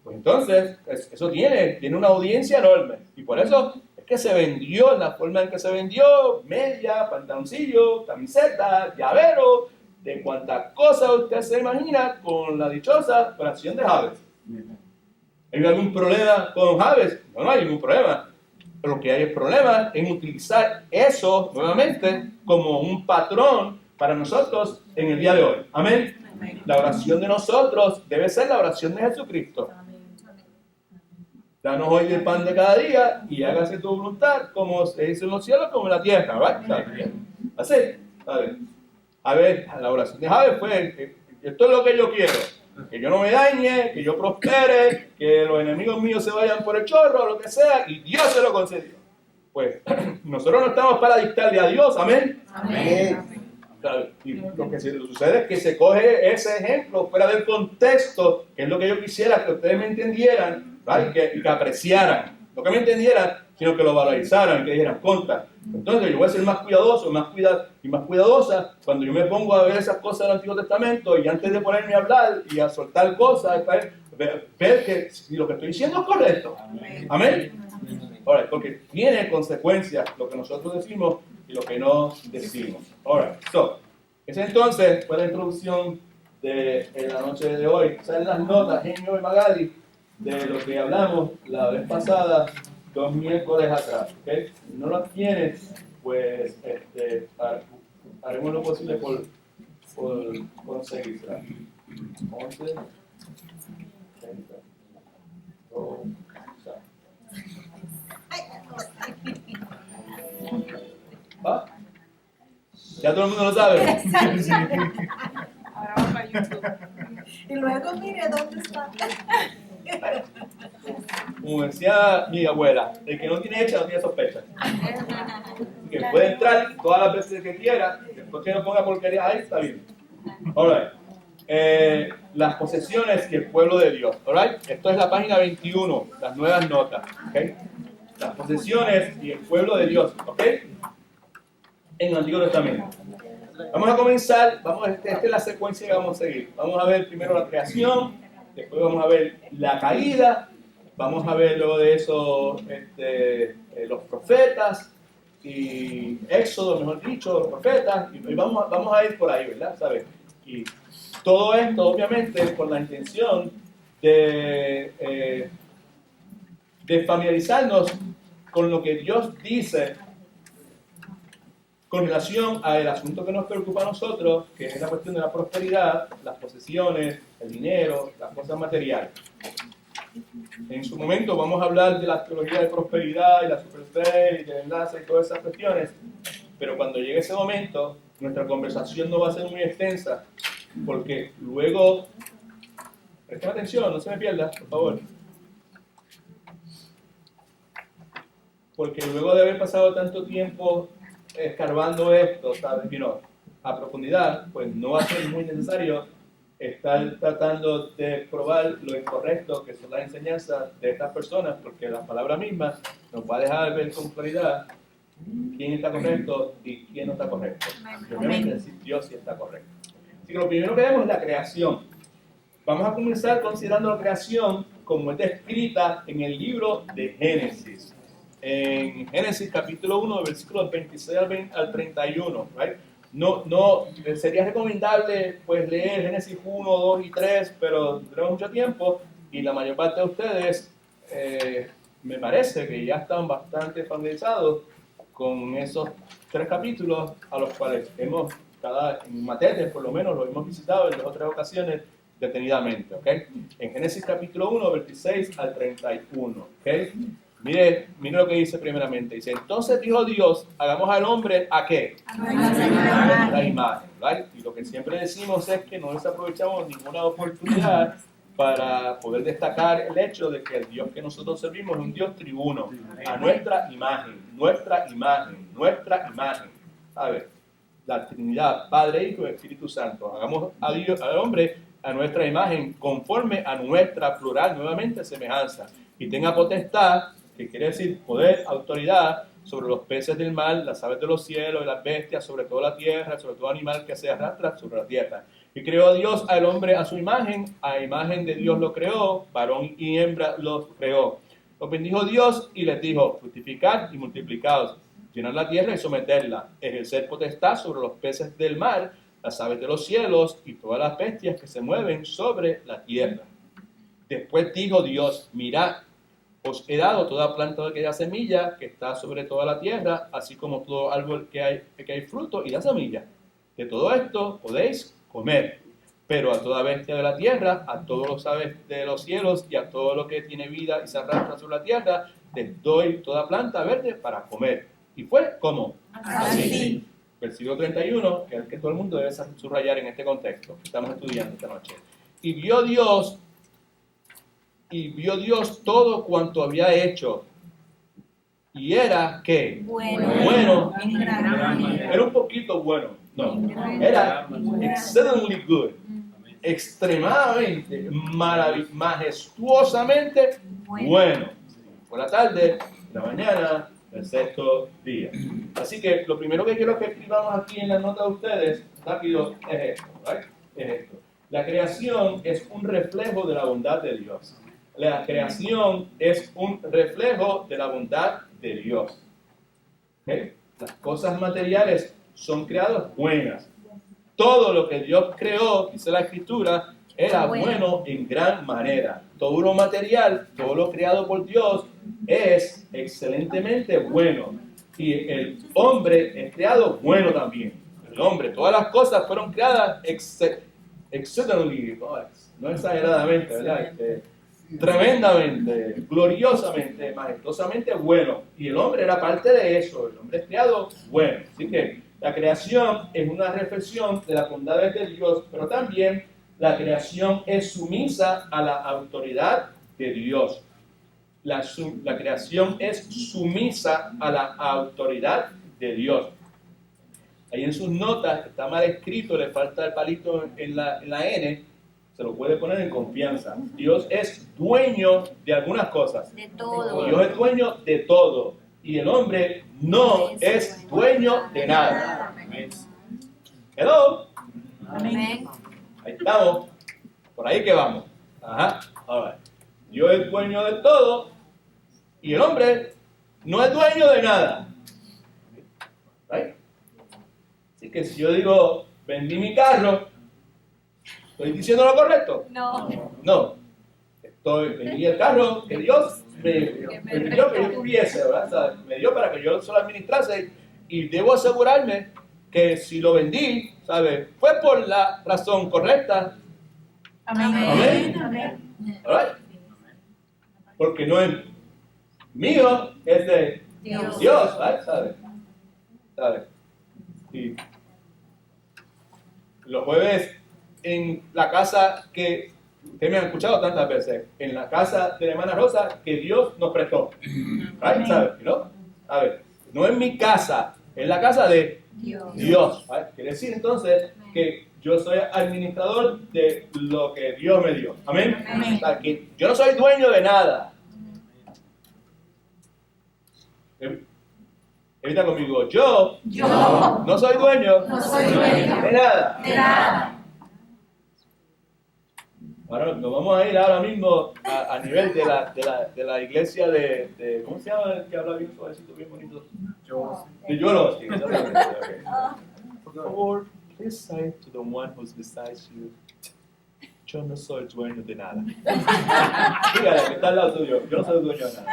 pues entonces eso tiene una audiencia enorme. Y por eso es que se vendió, en la forma en que se vendió, media, pantaloncillo, camiseta, llavero, de cuantas cosas usted se imagina con la dichosa oración de Jabes. ¿Hay algún problema con Jabes? No hay ningún problema. Pero lo que hay es problema en utilizar eso nuevamente como un patrón para nosotros en el día de hoy. Amén. Amén. La oración de nosotros debe ser la oración de Jesucristo. Danos hoy el pan de cada día y hágase tu voluntad, como se dice en los cielos, como en la tierra. ¿Vale? Así. A ver, la oración de Jabes fue: esto es lo que yo quiero. Que yo no me dañe, que yo prospere, que los enemigos míos se vayan por el chorro, lo que sea, y Dios se lo concedió. Pues nosotros no estamos para dictarle a Dios, amén. Amén. Y lo que sucede es que se coge ese ejemplo fuera del contexto, que es lo que yo quisiera que ustedes me entendieran, ¿vale? Y que apreciaran, no que me entendieran, sino que lo valorizaran, que dijeran contra. Entonces yo voy a ser más cuidadoso, más cuidadosa cuando yo me pongo a ver esas cosas del Antiguo Testamento, y antes de ponerme a hablar y a soltar cosas, ver que si lo que estoy diciendo es correcto. Amén. Ahora, porque tiene consecuencias lo que nosotros decimos y lo que no decimos. Ahora, esa entonces fue la introducción de la noche de hoy. Salen las notas, Genio y Magali, de lo que hablamos la vez pasada, 2 miércoles atrás. ¿Okay? Si no las tienes, pues haremos lo posible por conseguirla. 11, 30, 2, ¿ah? Ya todo el mundo lo sabe. Ahora vamos para YouTube. Y luego mire dónde está. Como decía mi abuela, el que no tiene hecha no tiene sospecha. Que puede entrar todas las veces que quiera, después que no ponga porquería ahí, está bien. Alright. Las posesiones y el pueblo de Dios. Alright. Esto es la página 21, las nuevas notas. ¿Okay? Las posesiones y el pueblo de Dios. ¿Ok? En el Antiguo Testamento. Vamos a comenzar, esta es la secuencia que vamos a seguir. Vamos a ver primero la creación, después vamos a ver la caída, vamos a ver luego de eso los profetas, y Éxodo, mejor dicho, los profetas, y vamos a ir por ahí, ¿verdad? ¿Sabes? Y todo esto, obviamente, con la intención de familiarizarnos con lo que Dios dice con relación al asunto que nos preocupa a nosotros, que es la cuestión de la prosperidad, las posesiones, el dinero, las cosas materiales. En su momento vamos a hablar de la teología de prosperidad y la super fe y del enlace y todas esas cuestiones, pero cuando llegue ese momento, nuestra conversación no va a ser muy extensa, porque luego, presten atención, no se me pierda, por favor. Porque luego de haber pasado tanto tiempo escarbando esto, ¿sabes? A profundidad, pues no va a ser muy necesario estar tratando de probar lo incorrecto que son las enseñanzas de estas personas, porque la palabra misma nos va a dejar ver con claridad quién está correcto y quién no está correcto. Y obviamente decir Dios sí está correcto. Así que lo primero que vemos es la creación. Vamos a comenzar considerando la creación como está escrita en el libro de Génesis. En Génesis capítulo 1, versículos 26 al 31, ¿right? No, sería recomendable pues leer Génesis 1, 2 y 3, pero tenemos mucho tiempo y la mayor parte de ustedes me parece que ya están bastante familiarizados con esos 3 capítulos a los cuales en materia por lo menos, lo hemos visitado en 2 o 3 ocasiones detenidamente, ¿ok? En Génesis capítulo 1, 26 al 31, ¿ok? Mire lo que dice primeramente. Dice, entonces dijo Dios, hagamos al hombre, ¿a qué? A nuestra imagen, ¿right? Y lo que siempre decimos es que no desaprovechamos ninguna oportunidad para poder destacar el hecho de que el Dios que nosotros servimos es un Dios tribuno, a nuestra imagen, ¿sabes? La Trinidad, Padre, Hijo y Espíritu Santo. Hagamos a Dios, al hombre a nuestra imagen, conforme a nuestra plural, nuevamente, semejanza. Y tenga potestad, que quiere decir poder, autoridad, sobre los peces del mar, las aves de los cielos y las bestias, sobre toda la tierra, sobre todo animal que se arrastra sobre la tierra. Y creó Dios al hombre a su imagen, a imagen de Dios lo creó, varón y hembra los creó. Los bendijo Dios y les dijo, fructificad y multiplicaos, llenar la tierra y someterla, ejercer potestad sobre los peces del mar, las aves de los cielos y todas las bestias que se mueven sobre la tierra. Después dijo Dios, mirad, os he dado toda planta de aquella semilla que está sobre toda la tierra, así como todo árbol que hay fruto y la semilla. De todo esto podéis comer, pero a toda bestia de la tierra, a todos los aves de los cielos y a todo lo que tiene vida y se arrastra sobre la tierra, les doy toda planta verde para comer. Y fue como así. Versículo 31, que es el que todo el mundo debe subrayar en este contexto que estamos estudiando esta noche. Y vio Dios todo cuanto había hecho. Y era, ¿qué? Bueno. Era un poquito bueno. No, era exceedingly good. Extremadamente, majestuosamente bueno. Por la tarde, la mañana, el 6º día. Así que lo primero que quiero que escribamos aquí en la nota de ustedes, rápido, es esto, ¿right? Es esto. La creación es un reflejo de la bondad de Dios. La creación es un reflejo de la bondad de Dios. ¿Okay? Las cosas materiales son creadas buenas. Todo lo que Dios creó, dice la Escritura, era bueno en gran manera. Todo lo material, todo lo creado por Dios es excelentemente bueno. Y el hombre es creado bueno también. El hombre, todas las cosas fueron creadas exceedingly, no exageradamente, ¿verdad? Tremendamente, gloriosamente, majestuosamente bueno. Y el hombre era parte de eso. El hombre es creado bueno. Así que la creación es una reflexión de las bondades de Dios, pero también la creación es sumisa a la autoridad de Dios. La creación es sumisa a la autoridad de Dios. Ahí en sus notas está mal escrito, le falta el palito en la N, se lo puede poner en confianza. Dios es dueño de algunas cosas. De todo. Dios es dueño de todo. Y el hombre no es dueño de nada. Hello. Amén. Ahí estamos. Por ahí que vamos. Ajá. Ahora, Dios es dueño de todo y el hombre no es dueño de nada. ¿Right? Así que si yo digo, vendí mi carro, ¿estoy diciendo lo correcto? No. Vendí el carro que Dios me dio que yo tuviese, ¿verdad? O sea, me dio para que yo se lo administrase y debo asegurarme que si lo vendí, ¿sabes? Fue por la razón correcta. Amén. Right? Porque no es mío, es de Dios, ¿right? ¿Sabes? Y los jueves en la casa que ustedes me han escuchado tantas veces, en la casa de la hermana Rosa que Dios nos prestó, right? ¿Sabes? ¿No? A ver, no es mi casa, es la casa de Dios. ¿Right? Quiere decir entonces que yo soy administrador de lo que Dios me dio. Amén. O sea, que yo no soy dueño de nada. Evita conmigo, yo no soy dueño de nada. Ahora nos vamos a ir ahora mismo a nivel de la iglesia de ¿cómo se llama el que habla bien suavecito, bien bonito? De Joel, sí, exactamente. Okay. Por favor, please say to the one who's beside you, yo no soy dueño de nada. Dígale que está al lado tuyo, yo no soy dueño de nada.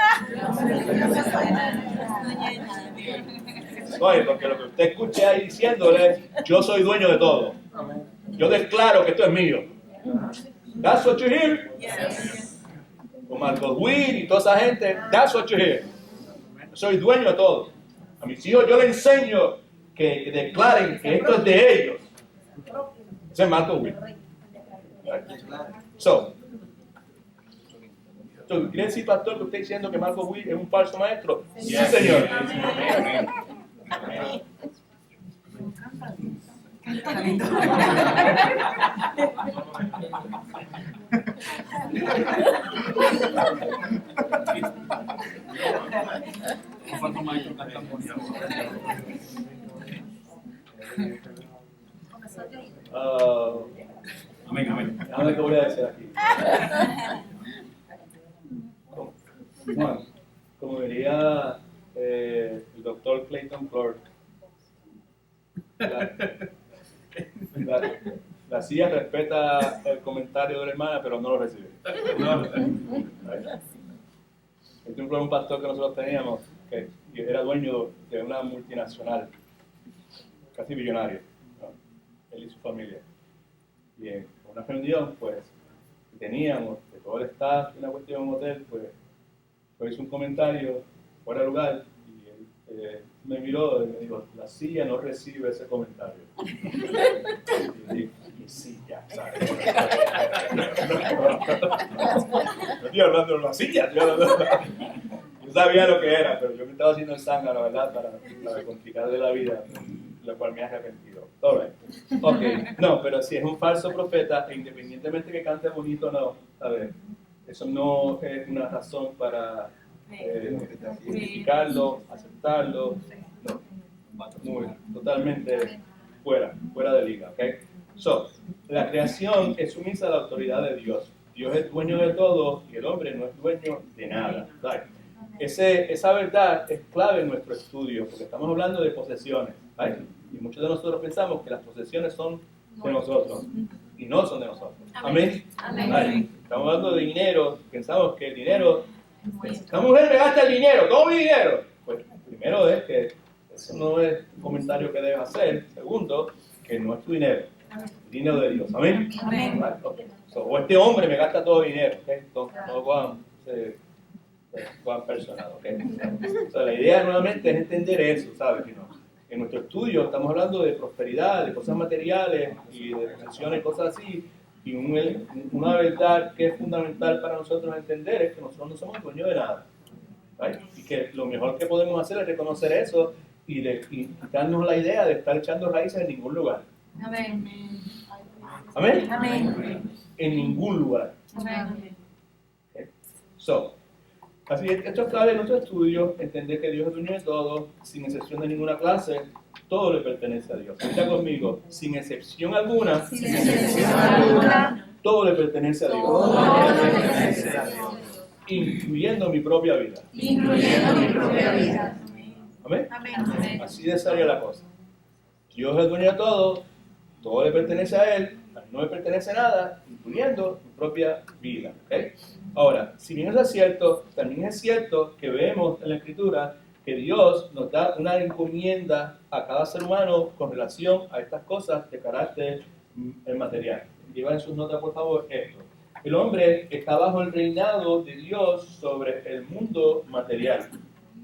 Oye, porque lo que usted escuche ahí diciéndole, yo soy dueño de todo. Yo declaro que esto es mío. That's what you hear. Con Marcos Witt y toda esa gente, that's what you hear. Soy dueño de todo. A mis hijos yo les enseño que declaren que esto es de ellos. Ese es Marcos Witt. So, ¿quiere decir, pastor, que usted está diciendo que Marcos Witt es un falso maestro? Sí, señor. Amén. A ver qué voy a decir aquí. Como diría el doctor Clayton Clark, la CIA respeta el comentario de la hermana, pero no lo recibe. Este es un pastor que nosotros teníamos, que era dueño de una multinacional, casi billonario, ¿no? Él y su familia. Y en una reunión, pues, teníamos de todo el staff, una cuestión en un hotel, pues hizo un comentario fuera de lugar, y él me miró y me dijo, la CIA no recibe ese comentario. Y dije, mi silla, ¿sabes? No estoy hablando de la silla, yo sabía lo que era, pero yo me estaba haciendo el zángano, ¿verdad? Para complicarle la vida, lo cual me ha arrepentido. All right. Ok, no, pero si es un falso profeta, e independientemente que cante bonito o no, a ver, eso no es una razón para identificarlo, aceptarlo, no, totalmente fuera de liga, ¿ok? So, la creación es sumisa a la autoridad de Dios. Dios es dueño de todo y el hombre no es dueño de nada. Right. Esa verdad es clave en nuestro estudio, porque estamos hablando de posesiones, right? Y muchos de nosotros pensamos que las posesiones son de nosotros y no son de nosotros. Amén. Right. Estamos hablando de dinero, pensamos que el dinero, esta mujer me gasta el dinero, todo mi dinero. Pues primero es que eso no es un comentario que debes hacer. Segundo, que no es tu dinero, el dinero de Dios. Amén. Right. Okay. So, o este hombre me gasta todo el dinero, ¿okay? Entonces, no Juan personal, ¿ok? O sea, la idea nuevamente es entender eso, ¿sabes? En nuestro estudio estamos hablando de prosperidad, de cosas materiales y de posesiones, cosas así, y una verdad que es fundamental para nosotros entender es que nosotros no somos dueños de nada, ¿right? Y que lo mejor que podemos hacer es reconocer eso y darnos la idea de estar echando raíces en ningún lugar. Amén. ¿Amén? Amén. En ningún lugar. Amén. Okay. So, así es, esto es clave en nuestro estudio, entender que Dios es dueño de todo, sin excepción de ninguna clase, todo le pertenece a Dios. Está conmigo, sin excepción alguna, todo le pertenece a Dios. Incluyendo mi propia vida. ¿Amén? Así de seria la cosa. Dios es dueño de todo le pertenece a Él, a mí no me pertenece nada, incluyendo mi propia vida. ¿Okay? Ahora, si bien eso es cierto, también es cierto que vemos en la Escritura que Dios nos da una encomienda a cada ser humano con relación a estas cosas de carácter material. Lleven en sus notas, por favor, esto. El hombre está bajo el reinado de Dios sobre el mundo material.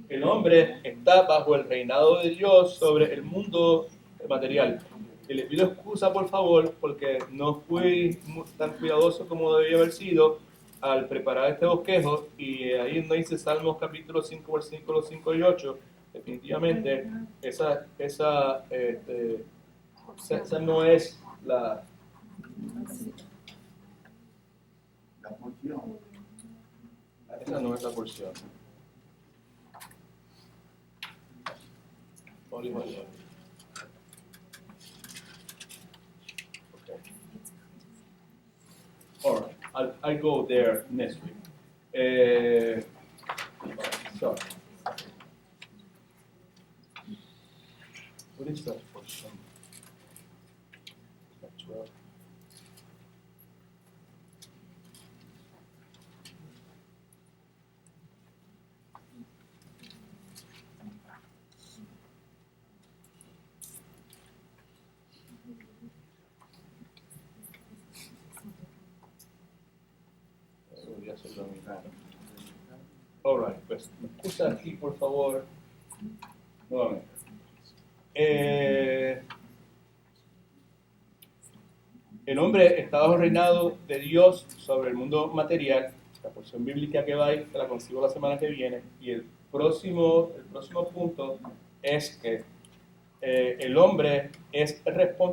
El hombre está bajo el reinado de Dios sobre el mundo material. Y le pido excusa, por favor, porque no fui tan cuidadoso como debía haber sido al preparar este bosquejo, y ahí no dice Salmos capítulo 5, versículos 5 y 8. Definitivamente, esa no es la porción. Esa no es la porción. Okay. All right, I'll go there next week. So, what is that portion? 12. el dominicano. Alright, pues me excusa aquí, por favor. Nuevamente. El hombre está bajo el reinado de Dios sobre el mundo material. La porción bíblica que va ahí te la consigo la semana que viene. Y el próximo punto es que el hombre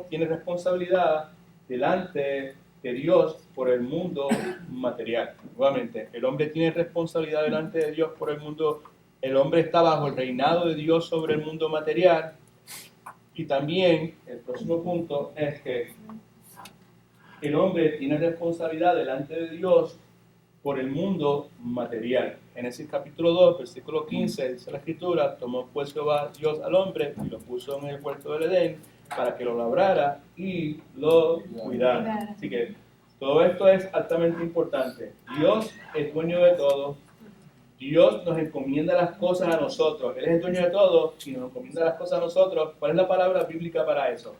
tiene responsabilidad delante de Dios por el mundo material. Nuevamente, el hombre tiene responsabilidad delante de Dios por el mundo. El hombre está bajo el reinado de Dios sobre el mundo material. Y también el próximo punto es que el hombre tiene responsabilidad delante de Dios por el mundo material. Génesis capítulo 2, versículo 15, dice la Escritura: tomó pues Jehová Dios al hombre y lo puso en el huerto del Edén para que lo labrara y lo cuidara. Así que todo esto es altamente importante. Dios es dueño de todo. Dios nos encomienda las cosas a nosotros. Él es el dueño de todo y nos encomienda las cosas a nosotros. ¿Cuál es la palabra bíblica para eso?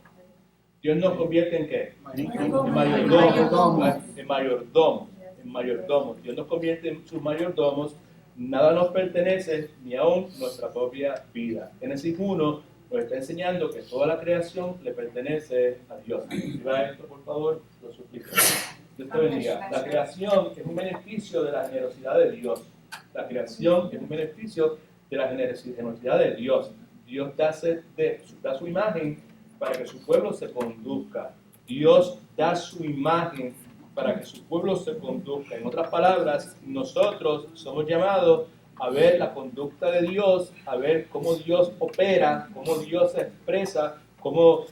Dios nos convierte en ¿qué? En mayordomos. Dios nos convierte en sus mayordomos. Nada nos pertenece, ni aún nuestra propia vida. Génesis 1 nos está enseñando que toda la creación le pertenece a Dios. Escriba esto, por favor, lo suplico. Dios te bendiga. La creación es un beneficio de la generosidad de Dios. La creación es un beneficio de la generosidad de Dios. Dios da su imagen para que su pueblo se conduzca. Dios da su imagen para que su pueblo se conduzca. En otras palabras, nosotros somos llamados a ver la conducta de Dios, a ver cómo Dios opera, cómo Dios se expresa, cómo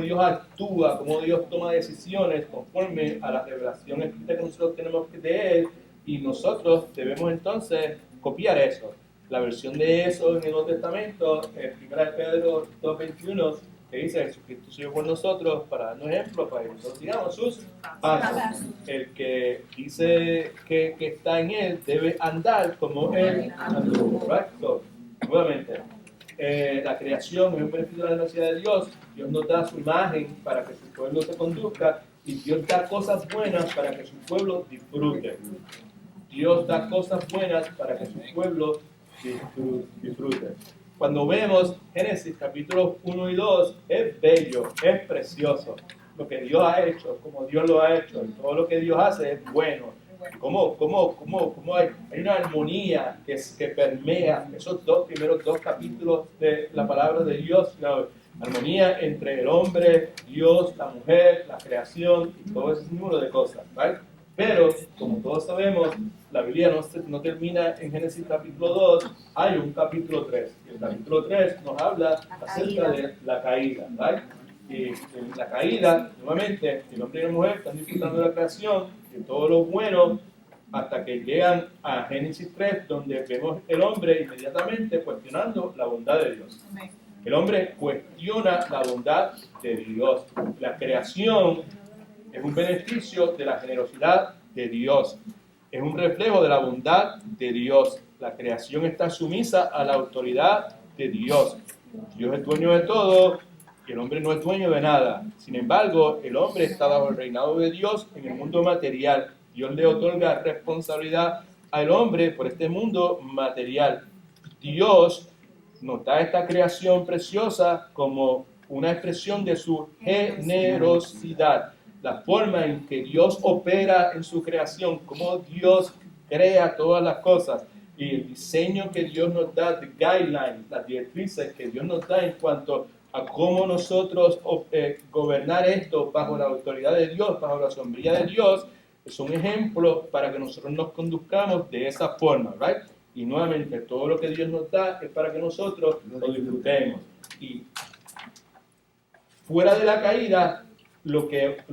Dios actúa, cómo Dios toma decisiones conforme a la revelación escrita que nosotros tenemos de Él, y nosotros debemos entonces copiar eso. La versión de eso en el Nuevo Testamento, en 1 Pedro 2:21, que dice: Jesucristo se dio por nosotros para darnos ejemplo, para que nosotros sigamos sus pasos. El que dice que está en Él debe andar como Él anduvo. Right? Nuevamente, la creación es un beneficio de la gracia de Dios. Dios nos da su imagen para que su pueblo se conduzca, y Dios da cosas buenas para que su pueblo disfrute. Dios da cosas buenas para que su pueblo disfrute. Cuando vemos Génesis capítulos 1 y 2, es bello, es precioso. Lo que Dios ha hecho, como Dios lo ha hecho, y todo lo que Dios hace es bueno. Cómo hay una armonía que permea esos primeros dos capítulos de la palabra de Dios. La armonía entre el hombre, Dios, la mujer, la creación y todo ese número de cosas, ¿right? Pero, como todos sabemos, la Biblia no termina en Génesis capítulo 2, hay un capítulo 3. Y el capítulo 3 nos habla acerca de la caída, ¿right? Y en la caída, nuevamente, el hombre y la mujer están disfrutando de la creación, de todo lo bueno, hasta que llegan a Génesis 3, donde vemos el hombre inmediatamente cuestionando la bondad de Dios. El hombre cuestiona la bondad de Dios. La creación es un beneficio de la generosidad de Dios. Es un reflejo de la bondad de Dios. La creación está sumisa a la autoridad de Dios. Dios es dueño de todo y el hombre no es dueño de nada. Sin embargo, el hombre está bajo el reinado de Dios en el mundo material. Dios le otorga responsabilidad al hombre por este mundo material. Dios nos da esta creación preciosa como una expresión de su generosidad. La forma en que Dios opera en su creación, cómo Dios crea todas las cosas, y el diseño que Dios nos da, the guidelines, las directrices que Dios nos da en cuanto a cómo nosotros gobernar esto bajo la autoridad de Dios, bajo la sombrilla de Dios, es un ejemplo para que nosotros nos conduzcamos de esa forma, right? Y nuevamente, todo lo que Dios nos da es para que nosotros lo disfrutemos. Y fuera de la caída, lo que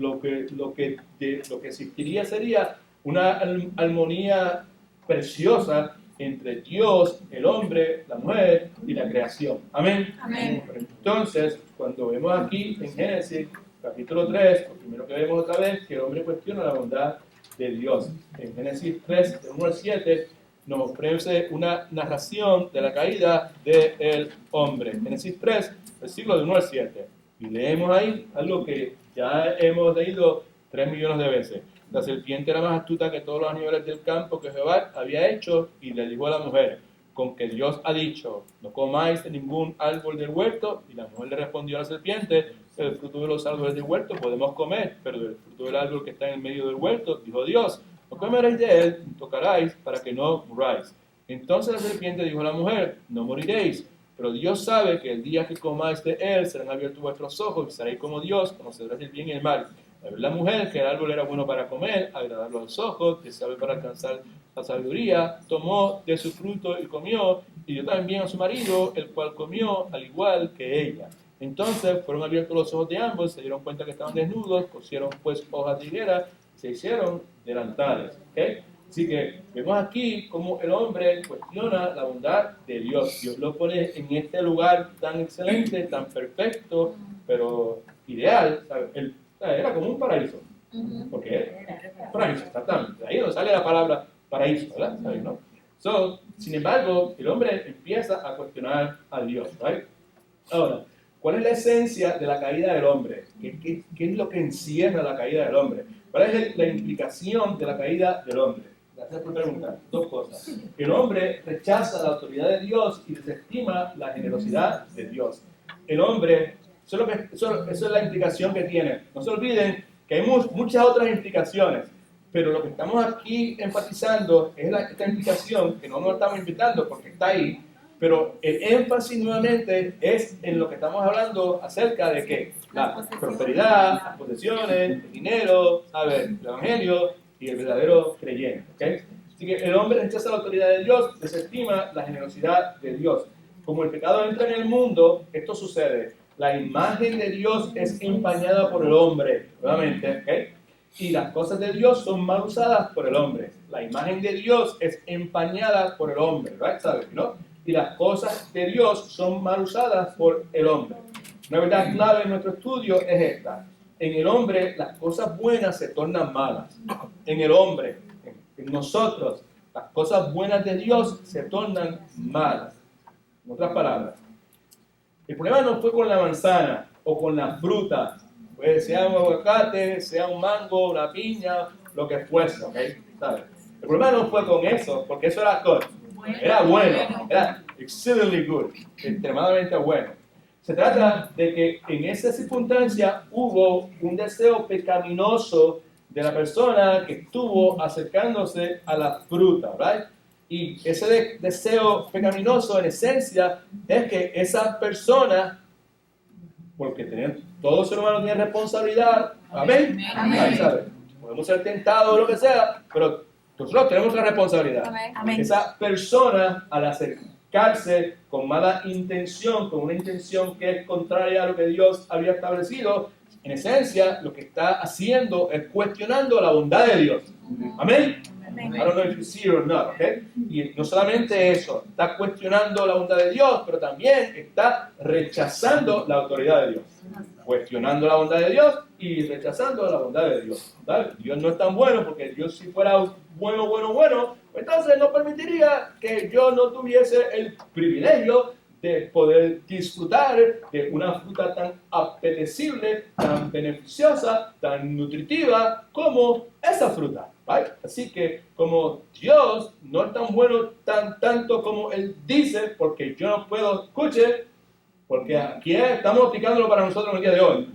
existiría sería una armonía preciosa entre Dios, el hombre, la mujer y la creación. Amén. Amén. Entonces, cuando vemos aquí en Génesis capítulo 3, lo primero que vemos otra vez, que el hombre cuestiona la bondad de Dios. En Génesis 3, del 1 al 7, nos ofrece una narración de la caída del hombre. Génesis 3, versículos del 1 al 7. Y leemos ahí algo que ya hemos leído 3 millones de veces. La serpiente era más astuta que todos los animales del campo que Jehová había hecho, y le dijo a la mujer: con que Dios ha dicho, no comáis de ningún árbol del huerto. Y la mujer le respondió a la serpiente: el fruto de los árboles del huerto podemos comer, pero del fruto del árbol que está en el medio del huerto, dijo Dios, no comeréis de él, ni tocaréis, para que no muráis. Entonces la serpiente dijo a la mujer: no moriréis, pero Dios sabe que el día que comáis de él serán abiertos vuestros ojos, y seréis como Dios, conocedores del bien y el mal. Al ver la mujer que el árbol era bueno para comer, agradable a los ojos, deseable para alcanzar la sabiduría, tomó de su fruto y comió, y dio también a su marido, el cual comió al igual que ella. Entonces fueron abiertos los ojos de ambos, se dieron cuenta que estaban desnudos, cosieron pues hojas de higuera, se hicieron delantales. ¿Okay? Así que vemos aquí cómo el hombre cuestiona la bondad de Dios. Dios lo pone en este lugar tan excelente, tan perfecto, pero ideal. ¿Sabes? Era como un paraíso. Porque era paraíso, exactamente. De ahí donde sale la palabra paraíso, ¿verdad? ¿Sabes, no? Sin embargo, el hombre empieza a cuestionar a Dios. ¿Right? Ahora, ¿cuál es la esencia de la caída del hombre? ¿Qué es lo que encierra la caída del hombre? ¿Cuál es la implicación de la caída del hombre? Gracias por preguntar. Dos cosas. El hombre rechaza la autoridad de Dios y desestima la generosidad de Dios. El hombre, eso es la implicación que tiene. No se olviden que hay muchas otras implicaciones, pero lo que estamos aquí enfatizando es esta implicación que no nos estamos invitando porque está ahí, pero el énfasis nuevamente es en lo que estamos hablando acerca de ¿qué? La prosperidad, las posesiones, el dinero, ¿sabes? El evangelio y el verdadero creyente. ¿Okay? Así que el hombre rechaza la autoridad de Dios, desestima la generosidad de Dios. Como el pecado entra en el mundo, esto sucede. La imagen de Dios es empañada por el hombre, nuevamente, ¿okay? Y las cosas de Dios son mal usadas por el hombre. La imagen de Dios es empañada por el hombre, ¿right? ¿Sabes? ¿No? Y las cosas de Dios son mal usadas por el hombre. Una verdad clave en nuestro estudio es esta. En el hombre las cosas buenas se tornan malas. En el hombre, en nosotros, las cosas buenas de Dios se tornan malas. En otras palabras, el problema no fue con la manzana o con la fruta, pues sea un aguacate, sea un mango, una piña, lo que fuese, ¿ok? ¿Sabes? El problema no fue con eso, porque eso era good. Era bueno, era exceedingly good, extremadamente bueno. Se trata de que en esa circunstancia hubo un deseo pecaminoso de la persona que estuvo acercándose a la fruta, ¿right? Y ese deseo pecaminoso en esencia es que esa persona, porque todo ser humano tiene responsabilidad, amén, ¿sabes? Podemos ser tentados o lo que sea, pero nosotros tenemos la responsabilidad. Amén. Esa persona, al acercarse con mala intención, con una intención que es contraria a lo que Dios había establecido, en esencia lo que está haciendo es cuestionando la bondad de Dios. Amén. I don't know if you see it or not, ¿okay? Y no solamente eso, está cuestionando la bondad de Dios, pero también está rechazando la autoridad de Dios. Cuestionando la bondad de Dios y rechazando la bondad de Dios. ¿Vale? Dios no es tan bueno, porque Dios si fuera bueno, pues entonces no permitiría que yo no tuviese el privilegio de poder disfrutar de una fruta tan apetecible, tan beneficiosa, tan nutritiva como esa fruta. Right? Así que como Dios no es tan bueno tanto como Él dice, porque yo no puedo escuchar, porque aquí estamos aplicándolo para nosotros en el día de hoy.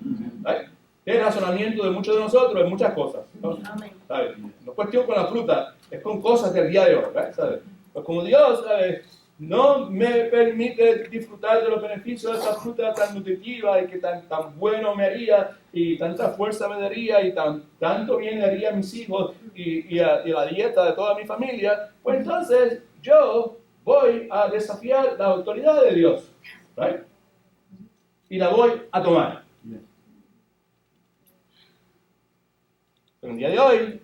Right? Es el razonamiento de muchos de nosotros en muchas cosas. ¿No? ¿Sabes? No es cuestión con la fruta, es con cosas del día de hoy. ¿Right? ¿Sabes? Pues como Dios, ¿sabes?, no me permite disfrutar de los beneficios de esa fruta tan nutritiva y que tan bueno me haría y tanta fuerza me daría y tanto bien le haría a mis hijos y a la dieta de toda mi familia, pues entonces yo voy a desafiar la autoridad de Dios, ¿right? Y la voy a tomar. Pero el día de hoy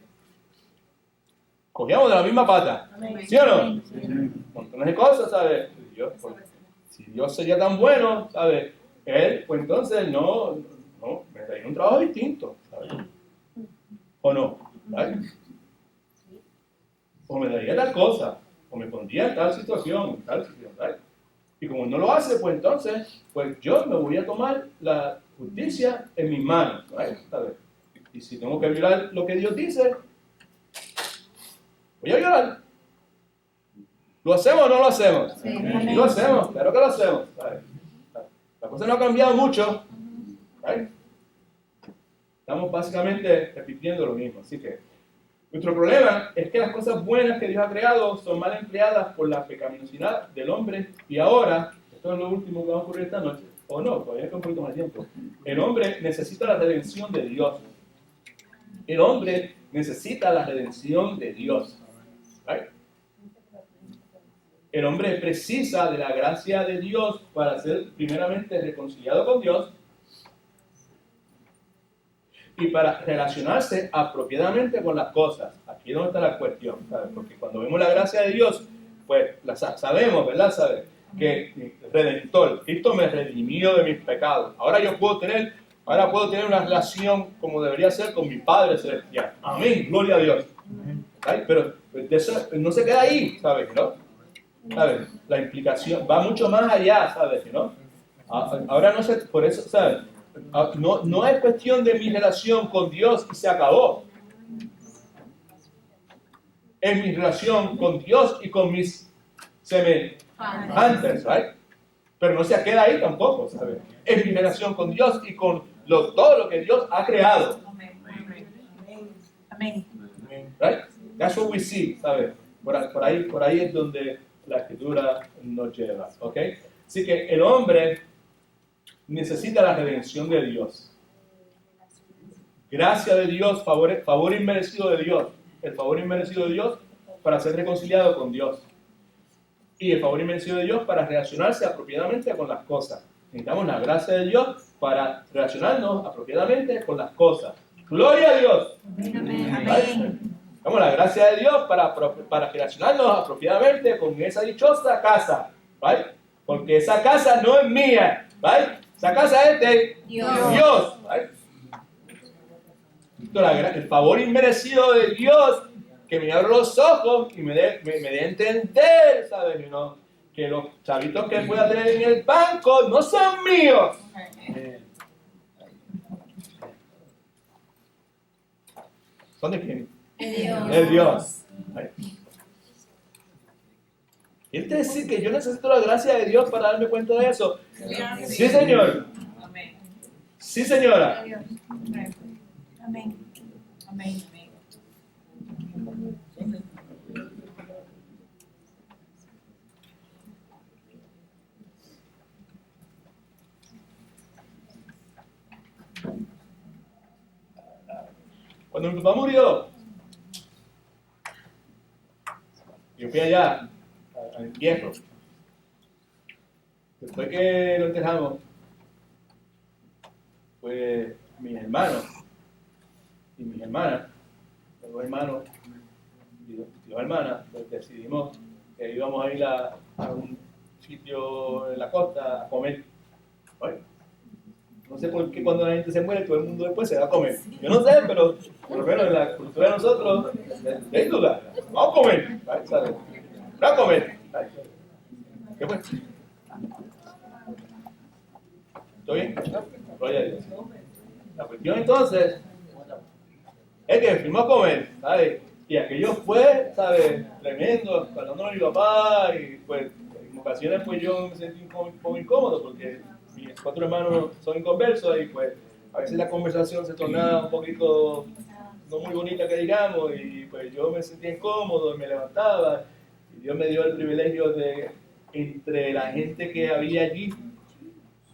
cogíamos de la misma pata, ¿sí o no? Montones de cosas, ¿sabes? Si Dios sería tan bueno, ¿sabes? Él, pues entonces no me daría un trabajo distinto, ¿sabes? ¿O no? ¿Sabes? O me daría tal cosa, o me pondría en tal situación, ¿sabes? Y como no lo hace, pues entonces, pues yo me voy a tomar la justicia en mis manos, ¿sabes? Y si tengo que violar lo que Dios dice, voy a violar. ¿Lo hacemos o no lo hacemos? Sí. Sí, lo hacemos, claro que lo hacemos. ¿Sabes? La cosa no ha cambiado mucho. ¿Right? Estamos básicamente repitiendo lo mismo. Así que nuestro problema es que las cosas buenas que Dios ha creado son mal empleadas por la pecaminosidad del hombre. Y ahora, esto es lo último que va a ocurrir esta noche, o no, todavía queda un poquito más tiempo. El hombre necesita la redención de Dios. El hombre necesita la redención de Dios. ¿Right? El hombre precisa de la gracia de Dios para ser primeramente reconciliado con Dios y para relacionarse apropiadamente con las cosas. Aquí es donde está la cuestión, ¿sabes? Porque cuando vemos la gracia de Dios, pues sabemos, ¿verdad? ¿Sabes? Que Redentor, Cristo me redimió de mis pecados. Ahora puedo tener una relación como debería ser con mi Padre Celestial. Amén, gloria a Dios. ¿Right? Pero de eso no se queda ahí, ¿sabes? ¿No? ¿Sabes? La implicación va mucho más allá, ¿sabes? ¿No? Ahora no sé, por eso, ¿sabes? No es cuestión de mi relación con Dios y se acabó. Es mi relación con Dios y con mis semejantes, ¿right? Pero no se queda ahí tampoco, ¿sabes? Es mi relación con Dios y con todo lo que Dios ha creado. Amén. Right? That's what we see, ¿sabes? Por ahí es donde la escritura nos lleva, ¿ok? Así que el hombre necesita la redención de Dios. Gracia de Dios, favor inmerecido de Dios. El favor inmerecido de Dios para ser reconciliado con Dios. Y el favor inmerecido de Dios para relacionarse apropiadamente con las cosas. Necesitamos la gracia de Dios para relacionarnos apropiadamente con las cosas. ¡Gloria a Dios! Amén. Necesitamos la gracia de Dios para relacionarnos apropiadamente con esa dichosa casa. ¿Right? Porque esa casa no es mía. ¿Right? Esa casa es de Dios. ¿Right? El favor inmerecido de Dios que me abra los ojos y me dé a entender, ¿sabes? ¿No? Que los chavitos que pueda tener en el banco no son míos. ¿Son de quién? De Dios. ¿Quiere decir que yo necesito la gracia de Dios para darme cuenta de eso? Sí, Señor. Sí, señora. Amén. Amén. Cuando mi papá murió, yo fui allá al entierro. Después que lo enterramos, pues mis hermanos y mis hermanas, los dos hermanos y dos hermanas, pues decidimos que íbamos a ir a un sitio en la costa a comer. ¿Vale? No sé por qué cuando la gente se muere, todo el mundo después se va a comer. Yo no sé, pero por lo menos en la cultura de nosotros, hay duda. Vamos a comer. ¿Sabes? Vamos a comer. ¿Qué fue? ¿Todo bien? Gloria a Dios. La cuestión entonces es que fuimos a comer, ¿sabes? Y aquello fue, ¿sabes? Tremendo, hablando con mi papá, y pues en ocasiones pues yo me sentí un poco incómodo porque mis 4 hermanos son inconversos y pues a veces la conversación se tornaba un poquito no muy bonita que digamos y pues yo me sentía incómodo y me levantaba y Dios me dio el privilegio de entre la gente que había allí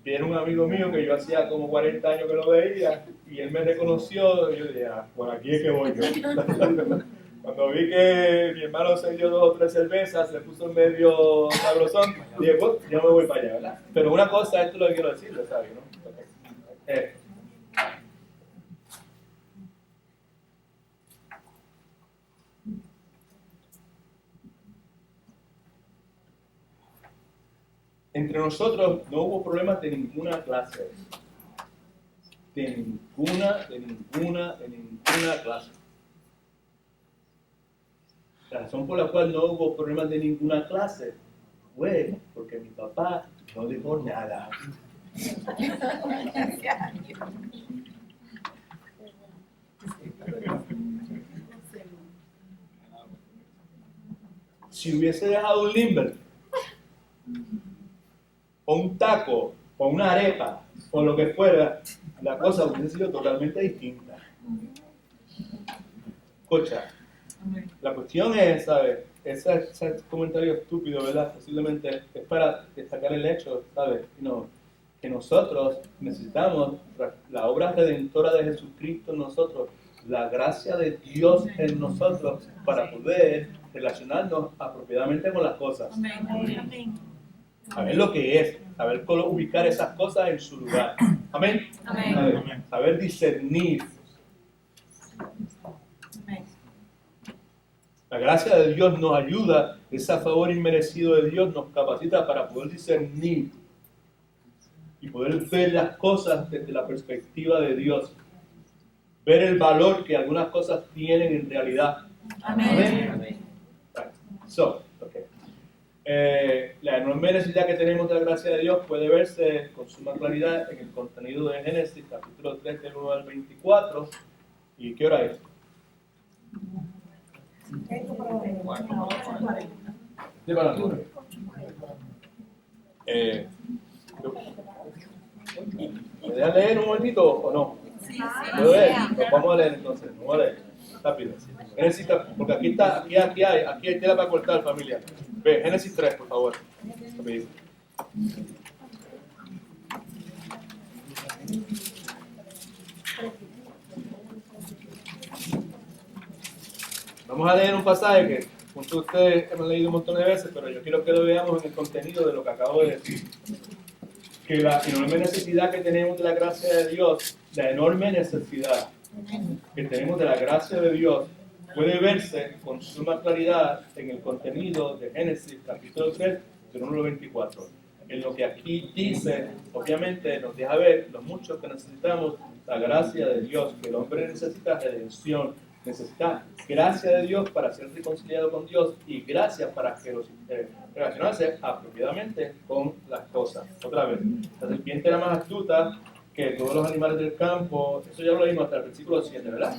viene un amigo mío que yo hacía como 40 años que lo veía y él me reconoció y yo dije, por aquí es que voy yo. Cuando vi que mi hermano se dio 2 o 3 cervezas, se puso medio sabrosón, dije, pues, yo me voy para allá, ¿verdad? Pero una cosa, esto es lo que quiero decirle, ¿sabes? ¿No? Entre nosotros no hubo problemas de ninguna clase. De ninguna clase. La razón por la cual no hubo problemas de ninguna clase fue porque mi papá no dijo nada. Si hubiese dejado un limber, o un taco, o una arepa, o lo que fuera, la cosa hubiese sido totalmente distinta. Escucha, la cuestión es, ¿sabes? Ese comentario estúpido, ¿verdad? Posiblemente es para destacar el hecho, ¿sabes? Que nosotros necesitamos la obra redentora de Jesucristo en nosotros, la gracia de Dios en nosotros para poder relacionarnos apropiadamente con las cosas. Amén. Saber lo que es, saber cómo ubicar esas cosas en su lugar. Amén. Amén. Saber discernir. La gracia de Dios nos ayuda, ese favor inmerecido de Dios nos capacita para poder discernir y poder ver las cosas desde la perspectiva de Dios. Ver el valor que algunas cosas tienen en realidad. Amén. Amén. La enorme necesidad que tenemos de la gracia de Dios puede verse con suma claridad en el contenido de Génesis, capítulo 3, del 1 al 24. ¿Y qué hora es? ¿Me dejan leer un momentito o no? ¿Puedo leer? Pues vamos a leer entonces, vamos a leer rápido. Génesis, porque aquí hay tela para cortar, familia. Ve, Génesis 3, por favor. Vamos a leer un pasaje que muchos de ustedes hemos leído un montón de veces, pero yo quiero que lo veamos en el contenido de lo que acabo de decir. Que la enorme necesidad que tenemos de la gracia de Dios, la enorme necesidad que tenemos de la gracia de Dios, puede verse con suma claridad en el contenido de Génesis, capítulo 3, del 1 al 24. En lo que aquí dice, obviamente nos deja ver lo mucho que necesitamos la gracia de Dios, que el hombre necesita redención, necesita gracia de Dios para ser reconciliado con Dios y gracia para que relacionarse apropiadamente con las cosas. Otra vez, la serpiente era más astuta que todos los animales del campo. Eso ya lo leímos hasta el versículo 7, ¿verdad?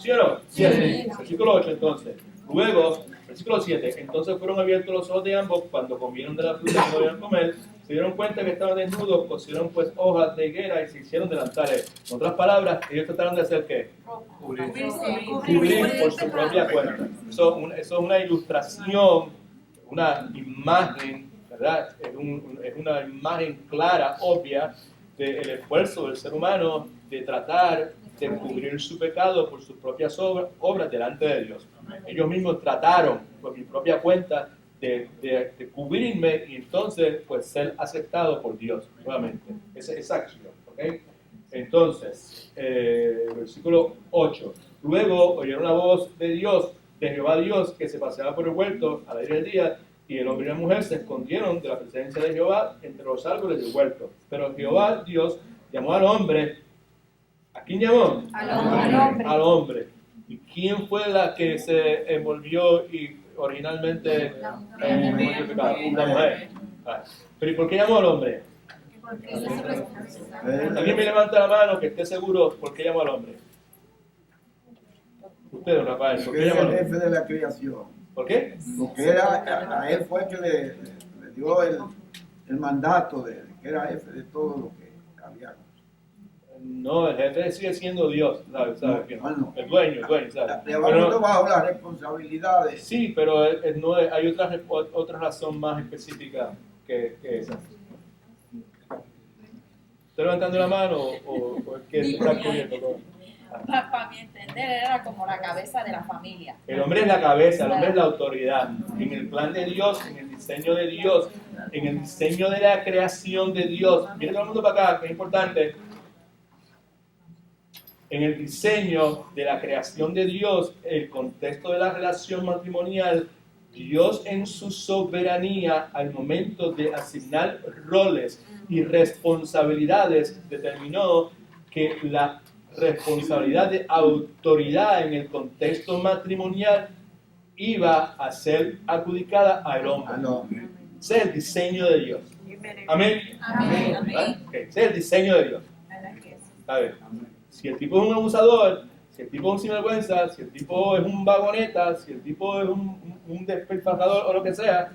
¿Sí o no? 7. Versículo 8 entonces. Luego, versículo 7. Entonces fueron abiertos los ojos de ambos cuando comieron de la fruta que no debían comer. Se dieron cuenta que estaban desnudos, cosieron pues hojas de higuera y se hicieron delantales. En otras palabras, ellos trataron de hacer ¿qué? Cubrir por su propia cuenta. Eso es una ilustración, una imagen, ¿verdad? Es una imagen clara, obvia, del esfuerzo del ser humano de tratar de cubrir su pecado por sus propias obras delante de Dios. Ellos mismos trataron por mi propia cuenta de cubrirme y entonces pues ser aceptado por Dios nuevamente. Esa acción, ¿ok? Entonces, versículo 8. Luego oyeron la voz de Dios, de Jehová Dios, que se paseaba por el huerto al aire del día, y el hombre y la mujer se escondieron de la presencia de Jehová entre los árboles del huerto. Pero Jehová Dios llamó al hombre. ¿A quién llamó? Al hombre. ¿Y quién fue la que se envolvió y originalmente la mujer? Pero ¿y por qué llamó al hombre? ¿Alguien me levanta la mano que esté seguro por qué llamó al hombre? Usted, Rafael, ¿por qué llamó al hombre? El jefe de la creación. ¿Por qué? Porque a él fue que le dio el mandato de que era jefe de todo lo que había. No, el jefe sigue siendo Dios, ¿sabes? No. El dueño, ¿sabes? Pero bajo las responsabilidades. Sí, pero no hay otra razón más específica que esa. ¿Está levantando la mano o es que se está cubriendo todo? Para mi entender, era como la cabeza de la familia. El hombre es la cabeza, el hombre es la autoridad. En el plan de Dios, en el diseño de Dios, en el diseño de la creación de Dios. Mire todo el mundo para acá, que es importante. En el diseño de la creación de Dios, el contexto de la relación matrimonial, Dios en su soberanía, al momento de asignar roles y responsabilidades, determinó que la responsabilidad de autoridad en el contexto matrimonial iba a ser adjudicada al hombre. Ese es el diseño de Dios. Amén. Amén. Okay. Ese es el diseño de Dios. A ver, si el tipo es un abusador, Si el tipo es un sinvergüenza, si el tipo es un vagoneta, si el tipo es un despilfarrador o lo que sea,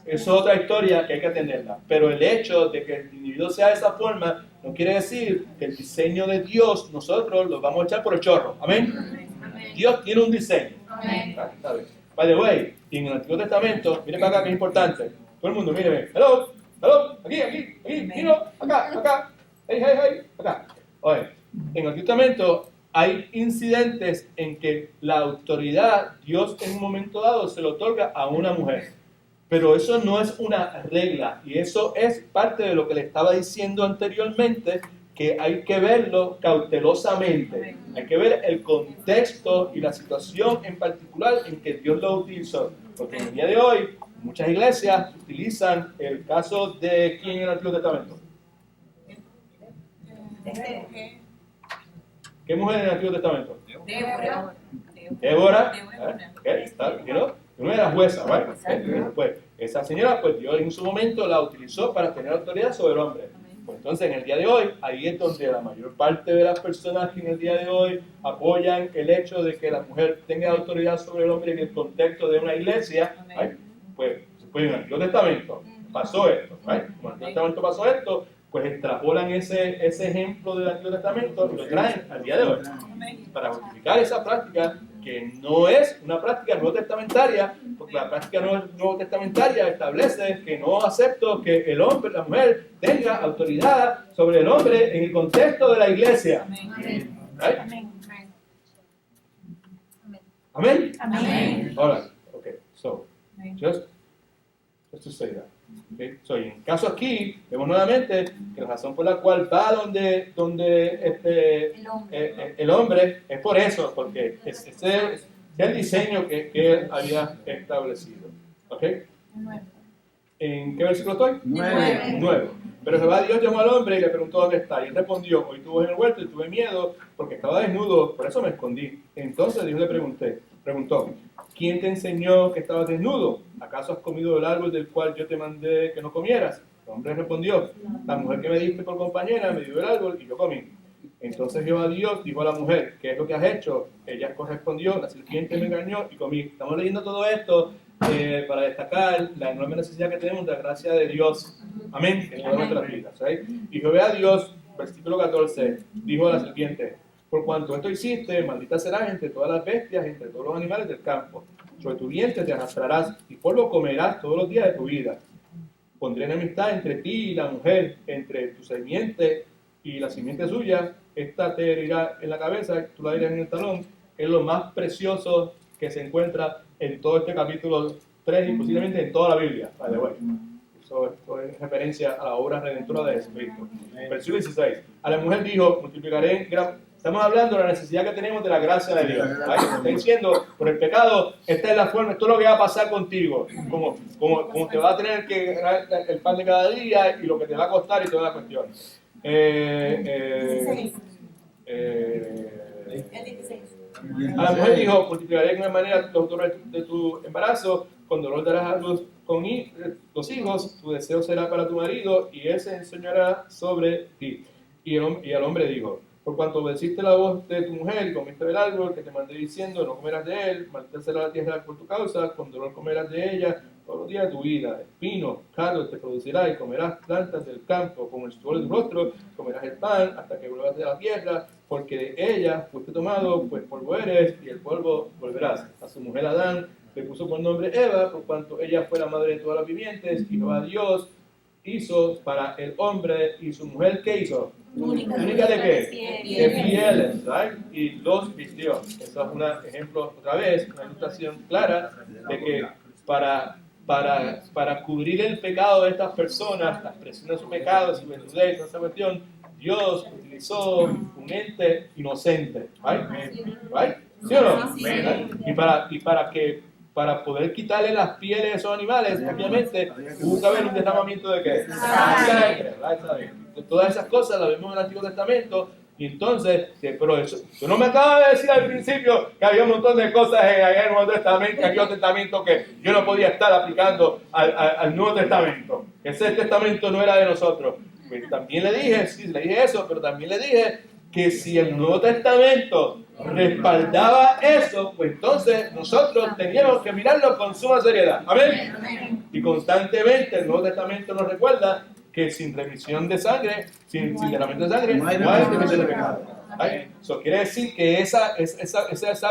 es otra historia que hay que atenderla. Pero el hecho de que el individuo sea de esa forma no quiere decir que el diseño de Dios nosotros lo vamos a echar por el chorro. Amén. Dios tiene un diseño. Está bien. By the way, y en el Antiguo Testamento, miren para acá que es importante. Todo el mundo, mire, hello, aquí, miro, acá, hey, acá. Oye, en el Antiguo Testamento hay incidentes en que la autoridad, Dios en un momento dado se lo otorga a una mujer. Pero eso no es una regla, y eso es parte de lo que le estaba diciendo anteriormente, que hay que verlo cautelosamente. Hay que ver el contexto y la situación en particular en que Dios lo utilizó. Porque en el día de hoy, muchas iglesias utilizan el caso de ¿quién en el Antiguo Testamento? ¿Qué mujer en el Antiguo Testamento? Débora. Una era jueza, ¿vale? Pues esa señora, pues Dios en su momento la utilizó para tener autoridad sobre el hombre. Pues entonces, en el día de hoy, ahí es donde la mayor parte de las personas que en el día de hoy apoyan el hecho de que la mujer tenga autoridad sobre el hombre en el contexto de una iglesia, ¿vale? Pues en el Antiguo Testamento pasó esto, ¿vale? Como en el Antiguo Testamento pasó esto, pues extrapolan ese ejemplo del Antiguo Testamento y lo traen al día de hoy para justificar esa práctica que no es una práctica nuevo testamentaria, porque la práctica nuevo testamentaria establece que no acepto que el hombre, la mujer, tenga autoridad sobre el hombre en el contexto de la iglesia. Right? Amén. Amén. All right. Okay. So, just to say that. Okay. So, en el caso aquí, vemos nuevamente que la razón por la cual va donde el hombre es por eso, porque ese es el diseño que él había establecido. ¿Ok? ¿En qué versículo estoy? 9. Pero Jehová Dios llamó al hombre y le preguntó dónde está. Y él respondió, hoy estuve en el huerto y tuve miedo porque estaba desnudo, por eso me escondí. Entonces Dios le preguntó, ¿quién te enseñó que estabas desnudo? ¿Acaso has comido del árbol del cual yo te mandé que no comieras? El hombre respondió, la mujer que me diste por compañera me dio el árbol y yo comí. Entonces Jehová Dios dijo a la mujer, ¿qué es lo que has hecho? Ella correspondió, la serpiente me engañó y comí. Estamos leyendo todo esto para destacar la enorme necesidad que tenemos de la gracia de Dios. Amén. En todas nuestras vidas. ¿Sí? Y Jehová Dios, versículo 14, dijo a la serpiente, por cuanto esto hiciste, maldita serás entre todas las bestias, entre todos los animales del campo. Sobre tu vientre te arrastrarás y polvo comerás todos los días de tu vida. Pondré enemistad entre ti y la mujer, entre tu simiente y la simiente suya. Esta te herirá en la cabeza, tú la herirás en el talón. Es lo más precioso que se encuentra en todo este capítulo 3 y posiblemente en toda la Biblia. Esto es referencia a la obra redentora de Jesucristo. Versículo 16. A la mujer dijo, multiplicaré en gran... Estamos hablando de la necesidad que tenemos de la gracia de Dios. ¿Vale? Está diciendo, por el pecado, esta es la forma, esto es lo que va a pasar contigo. Como te va a tener que ganar el pan de cada día y lo que te va a costar y toda la cuestión. A la mujer dijo, multiplicaré en una manera los dolores de tu embarazo, con dolor darás a luz con los hijos, tu deseo será para tu marido y él se enseñará sobre ti. Y al hombre dijo, por cuanto obedeciste la voz de tu mujer y comiste del árbol que te mandé diciendo, no comerás de él, maldita será la tierra por tu causa, con dolor comerás de ella todos los días de tu vida, espinos, cardos te producirá y comerás plantas del campo, con el sudor de tu rostro comerás el pan hasta que vuelvas de la tierra, porque de ella fuiste tomado, pues polvo eres y el polvo volverás. A su mujer Adán le puso por nombre Eva, por cuanto ella fue la madre de todas las vivientes, y Jehová Dios hizo para el hombre y su mujer, ¿qué hizo? ¿Única de qué? De pieles, ¿right? Y los vistió. Eso es un ejemplo, otra vez, una ilustración clara de que para cubrir el pecado de estas personas, la expresión de su pecado, su desnudez, toda esa cuestión, Dios utilizó un ente inocente, ¿right? ¿Sí o no? Y para poder quitarle las pieles a esos animales, obviamente, hubo que haber un derramamiento de ¿qué? Sangre, ¿right? Todas esas cosas las vemos en el Antiguo Testamento. Y entonces, pero eso, tú no me acabas de decir al principio que había un montón de cosas en el Nuevo Testamento, en el Testamento que yo no podía estar aplicando al Nuevo Testamento. Ese testamento no era de nosotros. Pues también le dije, sí, le dije eso, pero también le dije que si el Nuevo Testamento respaldaba eso, pues entonces nosotros teníamos que mirarlo con suma seriedad. Amén. Y constantemente el Nuevo Testamento nos recuerda que sin remisión de sangre, sin derramamiento de sangre, no hay remisión de pecado. Eso quiere decir que esa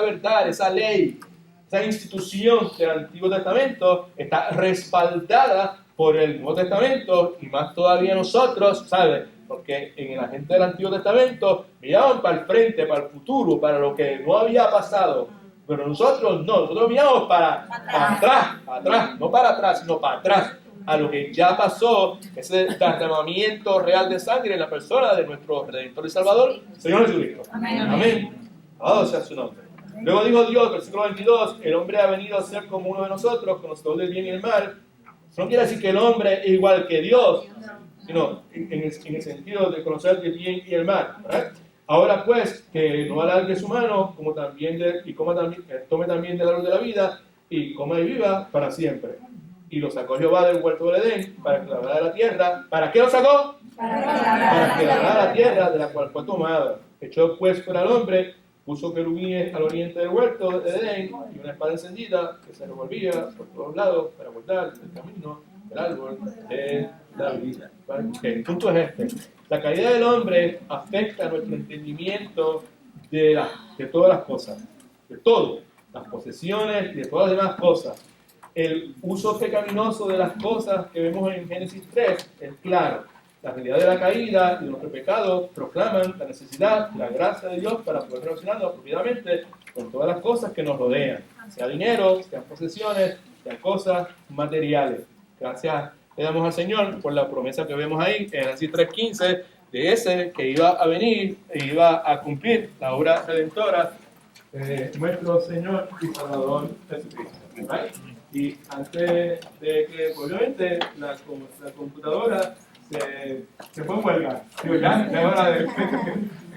verdad, esa ley, esa institución del Antiguo Testamento está respaldada por el Nuevo Testamento y más todavía nosotros, ¿sabes? Porque en la gente del Antiguo Testamento miraban para el frente, para el futuro, para lo que no había pasado. Pero nosotros no, nosotros miramos para atrás, no para atrás, sino para atrás, a lo que ya pasó, ese derramamiento real de sangre en la persona de nuestro Redentor y Salvador, Señor Jesucristo. Amén. Alabado sea su nombre. Luego dijo Dios, versículo 22, el hombre ha venido a ser como uno de nosotros, conocedor del bien y el mal. Eso no quiere decir que el hombre es igual que Dios, sino en el sentido de conocer el bien y el mal, ¿verdad? Ahora pues, que no alargue su mano, como también tome también del árbol de la vida, y coma y viva para siempre. Y lo sacó Jehová del huerto del Edén, para que labrara la tierra. ¿Para qué lo sacó? Para que labrara la tierra de la cual fue tomada. Echó pues fuera al hombre, puso querubines al oriente del huerto del Edén, y una espada encendida que se revolvía por todos lados para guardar el camino del árbol de la vida. Okay, el punto es este. La caída del hombre afecta nuestro entendimiento de todas las cosas, de todo, las posesiones y de todas las demás cosas. El uso pecaminoso de las cosas que vemos en Génesis 3 es claro. La realidad de la caída y de nuestro pecado proclaman la necesidad de la gracia de Dios para poder relacionarnos apropiadamente con todas las cosas que nos rodean, sea dinero, sean posesiones, sean cosas materiales. Gracias le damos al Señor por la promesa que vemos ahí en Génesis 3:15 de ese que iba a venir e iba a cumplir la obra redentora de nuestro Señor y Salvador Jesucristo. ¿Right? Y antes de que, obviamente, la computadora se fue en huelga. Digo, ya es hora de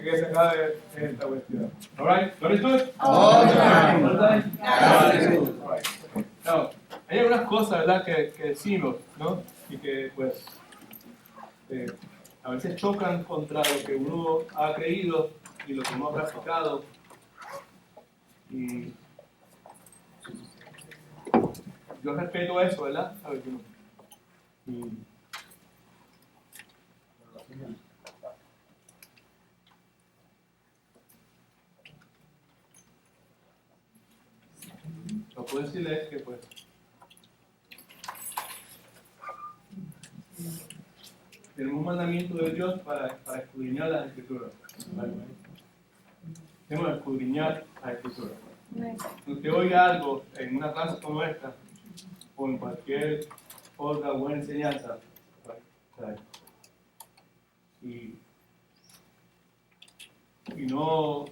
que se acabe esta cuestión. All right? ¿Lo eres tú? All right. Now, hay algunas cosas, ¿verdad?, que decimos, ¿no? Y que, pues, a veces chocan contra lo que uno ha creído y lo que uno ha practicado. Y yo respeto eso, ¿verdad? A ver, lo que puedo decirles es que, pues, tenemos un mandamiento de Dios para escudriñar las Escrituras. ¿Vale? Tenemos que escudriñar las Escrituras. Si usted oiga algo en una clase como esta, o en cualquier otra buena enseñanza, ¿vale? Y no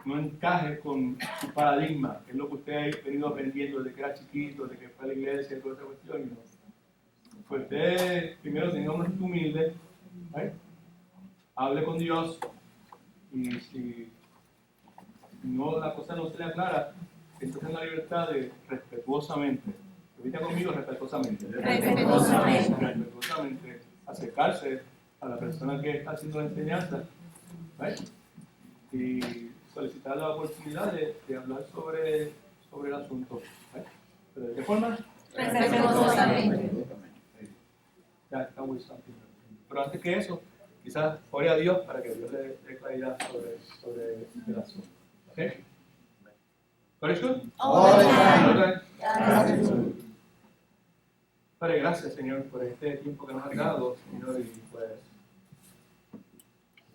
encaje con su paradigma, que es lo que usted ha venido aprendiendo desde que era chiquito, desde que fue a la iglesia y toda esa cuestión, y no. Pues usted primero tenga una actitud humilde, ¿vale? Hable con Dios, y si no, la cosa no se le aclara, entonces en la libertad de respetuosamente, repita conmigo, respetuosamente, acercarse a la persona que está haciendo la enseñanza, ¿vale? Y solicitar la oportunidad de hablar sobre el asunto, ¿vale? ¿Pero de qué forma? Respetuosamente. Pero antes que eso, quizás ore a Dios para que Dios le dé claridad sobre el asunto. ¿Ok? ¿Parece good? Padre, gracias, Señor, por este tiempo que nos has dado, Señor, y pues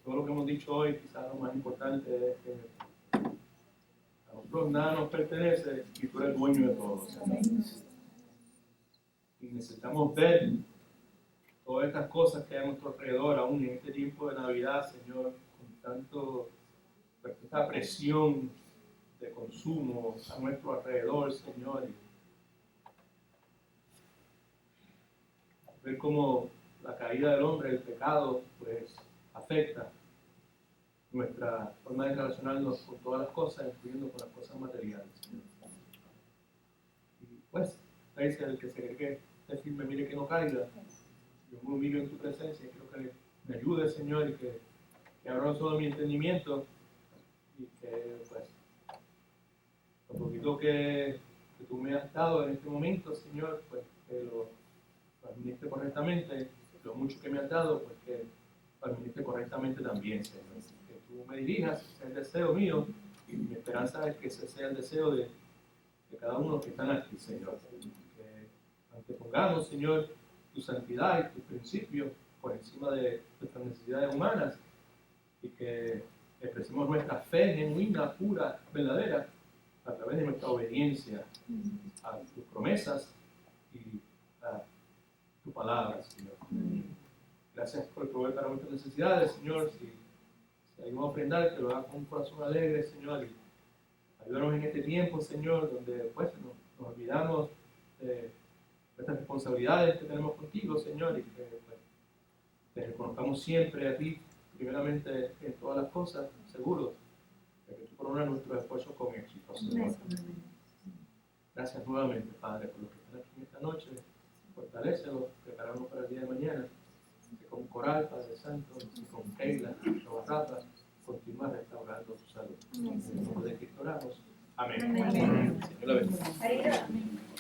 todo lo que hemos dicho hoy, quizás lo más importante es que a nosotros nada nos pertenece y tú eres el dueño de todo, Señor. Y necesitamos ver todas estas cosas que hay a nuestro alrededor, aún en este tiempo de Navidad, Señor, con tanta presión de consumo a nuestro alrededor, Señor. Y ver cómo la caída del hombre, el pecado, pues afecta nuestra forma de relacionarnos con todas las cosas, incluyendo con las cosas materiales, Señor. Y pues, dice el que se cree que esté firme, mire que no caiga. Yo me humillo en tu presencia y quiero que me ayude, Señor, y que que abra los ojos de mi entendimiento y que pues lo poquito que tú me has dado en este momento, Señor, pues que lo administre correctamente, lo mucho que me has dado, pues que lo administre correctamente también, Señor. Que tú me dirijas, ese es el deseo mío, y mi esperanza es que ese sea el deseo de cada uno de los que están aquí, Señor. Que antepongamos, Señor, tu santidad y tus principios por encima de nuestras necesidades humanas y que expresemos nuestra fe genuina, pura, verdadera, a través de nuestra obediencia a tus promesas y a tu palabra, Señor. Gracias por proveer para nuestras necesidades, Señor. Si hay un ofrendar, que lo haga con un corazón alegre, Señor. Y ayúdanos en este tiempo, Señor, donde pues, nos olvidamos de nuestras responsabilidades que tenemos contigo, Señor, y que pues, te reconozcamos siempre a ti, primeramente en todas las cosas, seguros de que tú coronas nuestros esfuerzos con éxito, Señor. Gracias nuevamente, Padre, por los que están aquí en esta noche. Fortalécelos, prepararnos para el día de mañana. Que con Coral, Padre Santo, y con Keila, con Rafa, continúa restaurando su salud. En el nombre de Cristo oramos. Amén. Amén. Señor la bendiga.